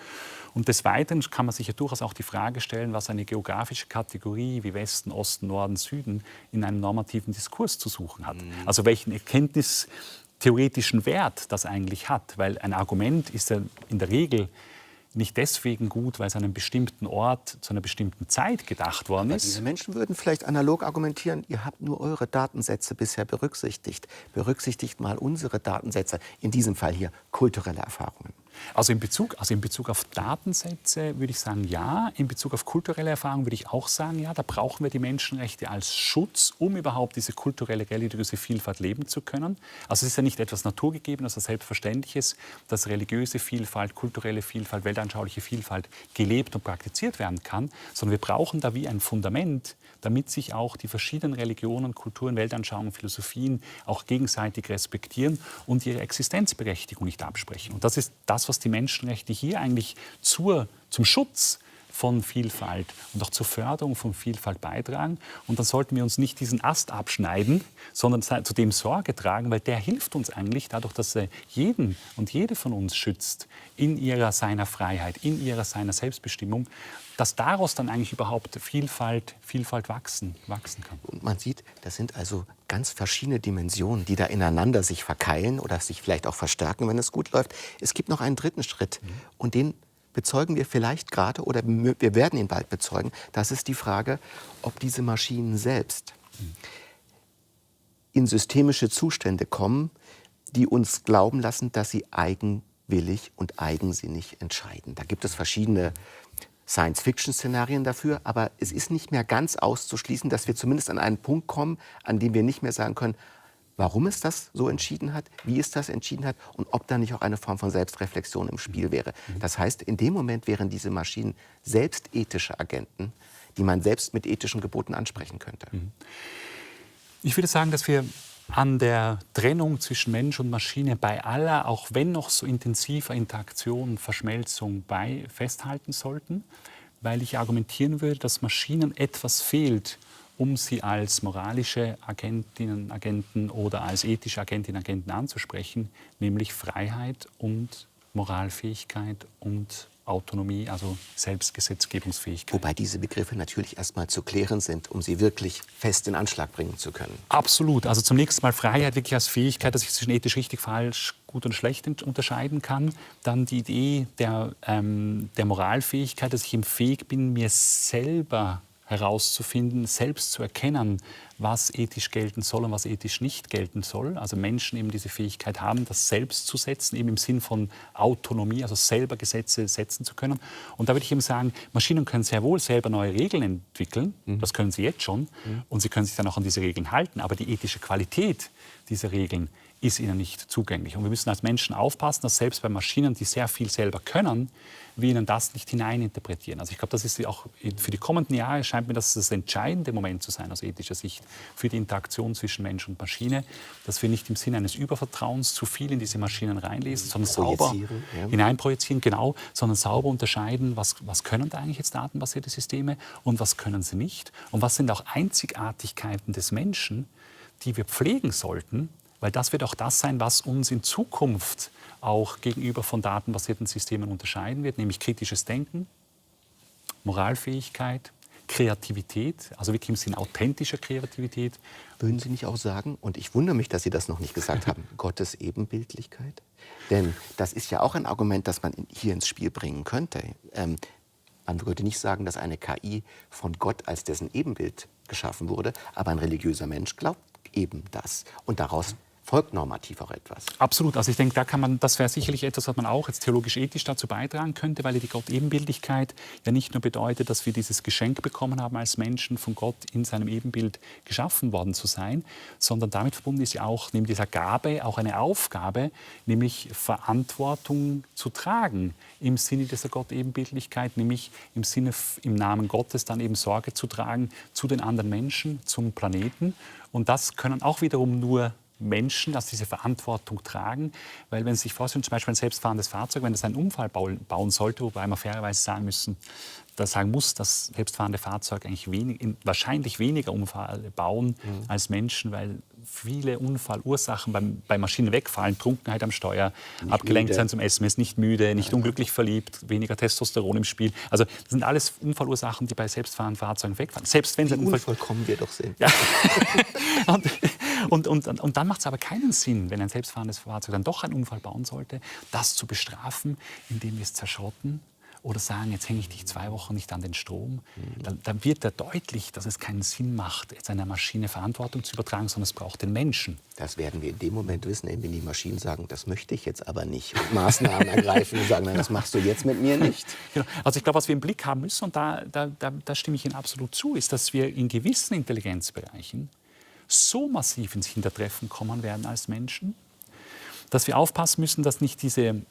Und des Weiteren kann man sich ja durchaus auch die Frage stellen, was eine geografische Kategorie wie Westen, Osten, Norden, Süden in einem normativen Diskurs zu suchen hat. Also welchen erkenntnistheoretischen Wert das eigentlich hat, weil ein Argument ist ja in der Regel nicht deswegen gut, weil es an einem bestimmten Ort zu einer bestimmten Zeit gedacht worden ist.
Diese Menschen würden vielleicht analog argumentieren, ihr habt nur eure Datensätze bisher berücksichtigt. Berücksichtigt mal unsere Datensätze, in diesem Fall hier kulturelle Erfahrungen.
Also in Bezug auf Datensätze würde ich sagen, ja. In Bezug auf kulturelle Erfahrungen würde ich auch sagen, ja. Da brauchen wir die Menschenrechte als Schutz, um überhaupt diese kulturelle, religiöse Vielfalt leben zu können. Also es ist ja nicht etwas Naturgegebenes, etwas Selbstverständliches, dass religiöse Vielfalt, kulturelle Vielfalt, weltanschauliche Vielfalt gelebt und praktiziert werden kann, sondern wir brauchen da wie ein Fundament, damit sich auch die verschiedenen Religionen, Kulturen, Weltanschauungen, Philosophien auch gegenseitig respektieren und ihre Existenzberechtigung nicht absprechen. Und das ist das, was die Menschenrechte hier eigentlich zum Schutz von Vielfalt und auch zur Förderung von Vielfalt beitragen. Und dann sollten wir uns nicht diesen Ast abschneiden, sondern zu dem Sorge tragen, weil der hilft uns eigentlich dadurch, dass er jeden und jede von uns schützt in seiner Freiheit, in seiner Selbstbestimmung, dass daraus dann eigentlich überhaupt Vielfalt wachsen kann.
Und man sieht, das sind also ganz verschiedene Dimensionen, die da ineinander sich verkeilen oder sich vielleicht auch verstärken, wenn es gut läuft. Es gibt noch einen dritten Schritt und den bezeugen wir vielleicht gerade oder wir werden ihn bald bezeugen. Das ist die Frage, ob diese Maschinen selbst in systemische Zustände kommen, die uns glauben lassen, dass sie eigenwillig und eigensinnig entscheiden. Da gibt es verschiedene Science-Fiction-Szenarien dafür, aber es ist nicht mehr ganz auszuschließen, dass wir zumindest an einen Punkt kommen, an dem wir nicht mehr sagen können, warum es das so entschieden hat, wie es das entschieden hat und ob da nicht auch eine Form von Selbstreflexion im Spiel wäre. Das heißt, in dem Moment wären diese Maschinen selbst ethische Agenten, die man selbst mit ethischen Geboten ansprechen könnte.
Ich würde sagen, dass wir an der Trennung zwischen Mensch und Maschine bei aller, auch wenn noch so intensiver Interaktion, Verschmelzung festhalten sollten, weil ich argumentieren würde, dass Maschinen etwas fehlt, um sie als moralische Agentinnen, Agenten oder als ethische Agentinnen, Agenten anzusprechen, nämlich Freiheit und Moralfähigkeit und Autonomie, also Selbstgesetzgebungsfähigkeit.
Wobei diese Begriffe natürlich erstmal zu klären sind, um sie wirklich fest in Anschlag bringen zu können.
Absolut. Also zunächst mal Freiheit wirklich als Fähigkeit, dass ich zwischen ethisch richtig, falsch, gut und schlecht unterscheiden kann. Dann die Idee der Moralfähigkeit, dass ich eben fähig bin, mir selber herauszufinden, selbst zu erkennen, was ethisch gelten soll und was ethisch nicht gelten soll. Also Menschen eben diese Fähigkeit haben, das selbst zu setzen, eben im Sinn von Autonomie, also selber Gesetze setzen zu können. Und da würde ich eben sagen, Maschinen können sehr wohl selber neue Regeln entwickeln, das können sie jetzt schon, und sie können sich dann auch an diese Regeln halten, aber die ethische Qualität dieser Regeln ist ihnen nicht zugänglich. Und wir müssen als Menschen aufpassen, dass selbst bei Maschinen, die sehr viel selber können, wir ihnen das nicht hineininterpretieren. Also ich glaube, das ist auch für die kommenden Jahre, scheint mir das entscheidende Moment zu sein aus ethischer Sicht für die Interaktion zwischen Mensch und Maschine, dass wir nicht im Sinne eines Übervertrauens zu viel in diese Maschinen reinlesen, sondern sauber hineinprojizieren, genau, sondern sauber unterscheiden, was können da eigentlich jetzt datenbasierte Systeme und was können sie nicht und was sind auch Einzigartigkeiten des Menschen, die wir pflegen sollten, weil das wird auch das sein, was uns in Zukunft auch gegenüber von datenbasierten Systemen unterscheiden wird, nämlich kritisches Denken, Moralfähigkeit, Kreativität, also wirklich im Sinne authentischer Kreativität.
Würden Sie nicht auch sagen, und ich wundere mich, dass Sie das noch nicht gesagt haben, Gottes Ebenbildlichkeit? Denn das ist ja auch ein Argument, das man hier ins Spiel bringen könnte. Man würde nicht sagen, dass eine KI von Gott als dessen Ebenbild geschaffen wurde, aber ein religiöser Mensch glaubt eben das. Und daraus folgt normativ auch etwas.
Absolut. Also ich denke, das wäre sicherlich etwas, was man auch jetzt theologisch-ethisch dazu beitragen könnte, weil die Gott-Ebenbildlichkeit ja nicht nur bedeutet, dass wir dieses Geschenk bekommen haben, als Menschen von Gott in seinem Ebenbild geschaffen worden zu sein, sondern damit verbunden ist ja auch neben dieser Gabe auch eine Aufgabe, nämlich Verantwortung zu tragen im Sinne dieser Gott-Ebenbildlichkeit, nämlich im Namen Gottes dann eben Sorge zu tragen zu den anderen Menschen, zum Planeten. Und das können auch wiederum nur Menschen, dass diese Verantwortung tragen. Weil wenn Sie sich vorstellen, zum Beispiel ein selbstfahrendes Fahrzeug, wenn es einen Unfall bauen sollte, wobei man fairerweise sagen muss, dass selbstfahrende Fahrzeuge eigentlich wahrscheinlich weniger Unfälle bauen als Menschen, weil viele Unfallursachen bei Maschinen wegfallen, Trunkenheit am Steuer, nicht abgelenkt müde sein zum Essen, ist nicht müde, nicht unglücklich verliebt, weniger Testosteron im Spiel. Also das sind alles Unfallursachen, die bei selbstfahrenden Fahrzeugen wegfallen. Selbst wenn
wie unvollkommen wir doch sind.
Ja. Und dann macht es aber keinen Sinn, wenn ein selbstfahrendes Fahrzeug dann doch einen Unfall bauen sollte, das zu bestrafen, indem wir es zerschrotten. Oder sagen, jetzt hänge ich dich 2 Wochen nicht an den Strom. Dann wird deutlich, dass es keinen Sinn macht, jetzt einer Maschine Verantwortung zu übertragen, sondern es braucht den Menschen.
Das werden wir in dem Moment wissen, wenn die Maschinen sagen, das möchte ich jetzt aber nicht. Und Maßnahmen ergreifen und sagen, nein, das machst du jetzt mit mir nicht.
Genau. Also ich glaube, was wir im Blick haben müssen, und da stimme ich Ihnen absolut zu, ist, dass wir in gewissen Intelligenzbereichen so massiv ins Hintertreffen kommen werden als Menschen, dass wir aufpassen müssen, dass nicht dieses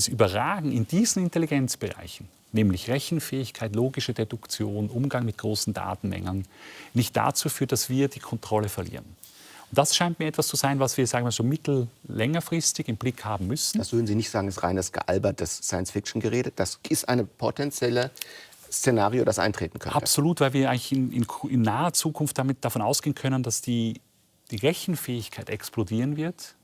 Überragen in diesen Intelligenzbereichen, nämlich Rechenfähigkeit, logische Deduktion, Umgang mit großen Datenmengen, nicht dazu führt, dass wir die Kontrolle verlieren. Und das scheint mir etwas zu sein, was wir, sagen wir so, längerfristig im Blick haben müssen.
Das würden Sie nicht sagen, ist reines gealbertes Science-Fiction-Gerede. Das ist eine potenzielle Szenario, das eintreten könnte.
Absolut, weil wir eigentlich in naher Zukunft davon ausgehen können, dass die Rechenfähigkeit explodieren wird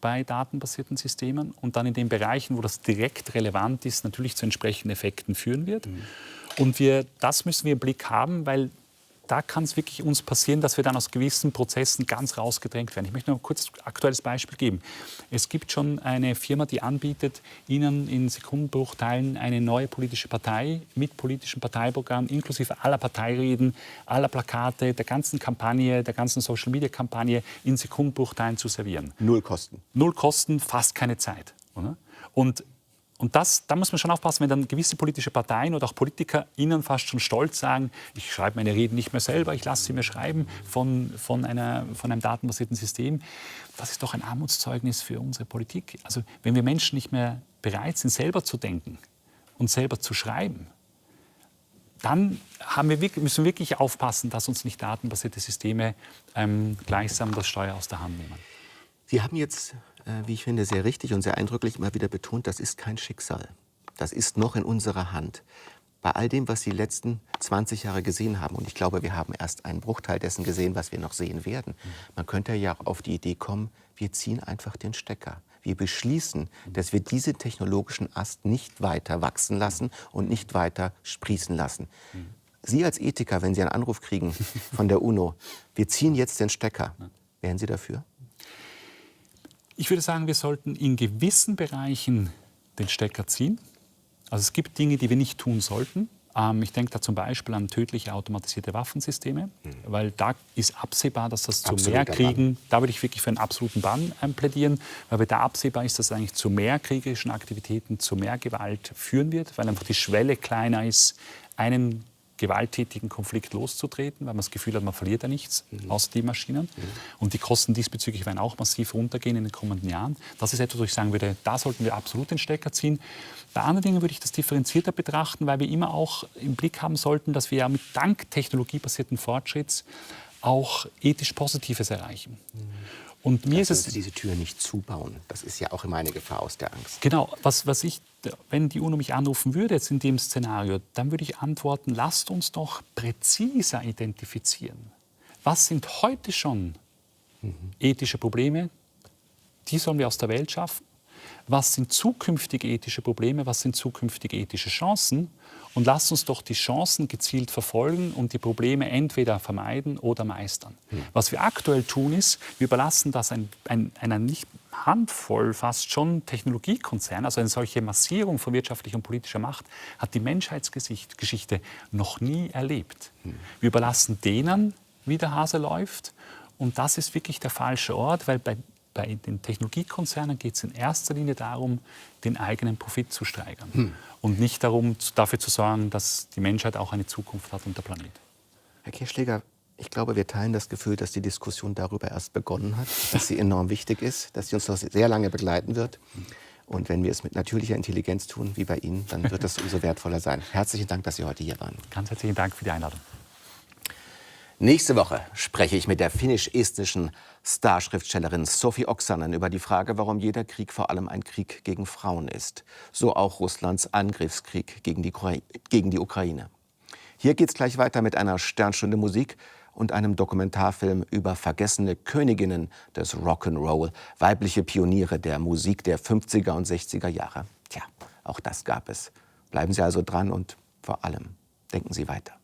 bei datenbasierten Systemen und dann in den Bereichen, wo das direkt relevant ist, natürlich zu entsprechenden Effekten führen wird. Und das müssen wir im Blick haben, weil da kann es wirklich uns passieren, dass wir dann aus gewissen Prozessen ganz rausgedrängt werden. Ich möchte noch ein kurzes aktuelles Beispiel geben. Es gibt schon eine Firma, die anbietet, Ihnen in Sekundenbruchteilen eine neue politische Partei mit politischem Parteiprogramm, inklusive aller Parteireden, aller Plakate, der ganzen Kampagne, der ganzen Social-Media-Kampagne in Sekundenbruchteilen zu servieren.
0 Kosten.
0 Kosten, fast keine Zeit. Oder? Und da muss man schon aufpassen, wenn dann gewisse politische Parteien oder auch Politiker Ihnen fast schon stolz sagen, ich schreibe meine Reden nicht mehr selber, ich lasse sie mir schreiben von einem datenbasierten System. Das ist doch ein Armutszeugnis für unsere Politik. Also wenn wir Menschen nicht mehr bereit sind, selber zu denken und selber zu schreiben, dann müssen wir wirklich aufpassen, dass uns nicht datenbasierte Systeme gleichsam das Steuer aus der Hand nehmen.
Sie haben jetzt, wie ich finde, sehr richtig und sehr eindrücklich immer wieder betont, das ist kein Schicksal. Das ist noch in unserer Hand. Bei all dem, was Sie die letzten 20 Jahre gesehen haben, und ich glaube, wir haben erst einen Bruchteil dessen gesehen, was wir noch sehen werden, man könnte ja auch auf die Idee kommen, wir ziehen einfach den Stecker. Wir beschließen, dass wir diesen technologischen Ast nicht weiter wachsen lassen und nicht weiter sprießen lassen. Sie als Ethiker, wenn Sie einen Anruf kriegen von der UNO, wir ziehen jetzt den Stecker, wären Sie dafür?
Ich würde sagen, wir sollten in gewissen Bereichen den Stecker ziehen. Also es gibt Dinge, die wir nicht tun sollten. Ich denke da zum Beispiel an tödliche automatisierte Waffensysteme, weil da ist absehbar, dass das zu mehr Kriegen, da würde ich wirklich für einen absoluten Bann plädieren, weil da absehbar ist, dass es eigentlich zu mehr kriegerischen Aktivitäten, zu mehr Gewalt führen wird, weil einfach die Schwelle kleiner ist, einen gewalttätigen Konflikt loszutreten, weil man das Gefühl hat, man verliert ja nichts, außer die Maschinen. Und die Kosten diesbezüglich werden auch massiv runtergehen in den kommenden Jahren. Das ist etwas, wo ich sagen würde, da sollten wir absolut den Stecker ziehen. Bei anderen Dingen würde ich das differenzierter betrachten, weil wir immer auch im Blick haben sollten, dass wir ja mit dank technologiebasierten Fortschritts auch ethisch Positives erreichen. Und mir ist es
diese Tür nicht zubauen. Das ist ja auch immer eine Gefahr aus der Angst.
Genau, wenn die UNO mich anrufen würde jetzt in dem Szenario, dann würde ich antworten, lasst uns doch präziser identifizieren. Was sind heute schon ethische Probleme? Die sollen wir aus der Welt schaffen. Was sind zukünftige ethische Probleme? Was sind zukünftige ethische Chancen? Und lasst uns doch die Chancen gezielt verfolgen und die Probleme entweder vermeiden oder meistern. Was wir aktuell tun ist, wir überlassen das einer nicht Handvoll fast schon Technologiekonzerne, also eine solche Massierung von wirtschaftlicher und politischer Macht hat die Menschheitsgeschichte noch nie erlebt. Wir überlassen denen, wie der Hase läuft, und das ist wirklich der falsche Ort, weil bei den Technologiekonzernen geht es in erster Linie darum, den eigenen Profit zu steigern und nicht darum, dafür zu sorgen, dass die Menschheit auch eine Zukunft hat und der Planet.
Herr Kirchschläger, ich glaube, wir teilen das Gefühl, dass die Diskussion darüber erst begonnen hat, dass sie enorm wichtig ist, dass sie uns noch sehr lange begleiten wird. Und wenn wir es mit natürlicher Intelligenz tun, wie bei Ihnen, dann wird das umso wertvoller sein. Herzlichen Dank, dass Sie heute hier waren.
Ganz herzlichen Dank für die Einladung.
Nächste Woche spreche ich mit der finnisch-estnischen Starschriftstellerin Sofi Oksanen über die Frage, warum jeder Krieg vor allem ein Krieg gegen Frauen ist. So auch Russlands Angriffskrieg gegen die Ukraine. Hier geht's gleich weiter mit einer Sternstunde Musik und einem Dokumentarfilm über vergessene Königinnen des Rock'n'Roll, weibliche Pioniere der Musik der 50er und 60er Jahre. Tja, auch das gab es. Bleiben Sie also dran und vor allem denken Sie weiter.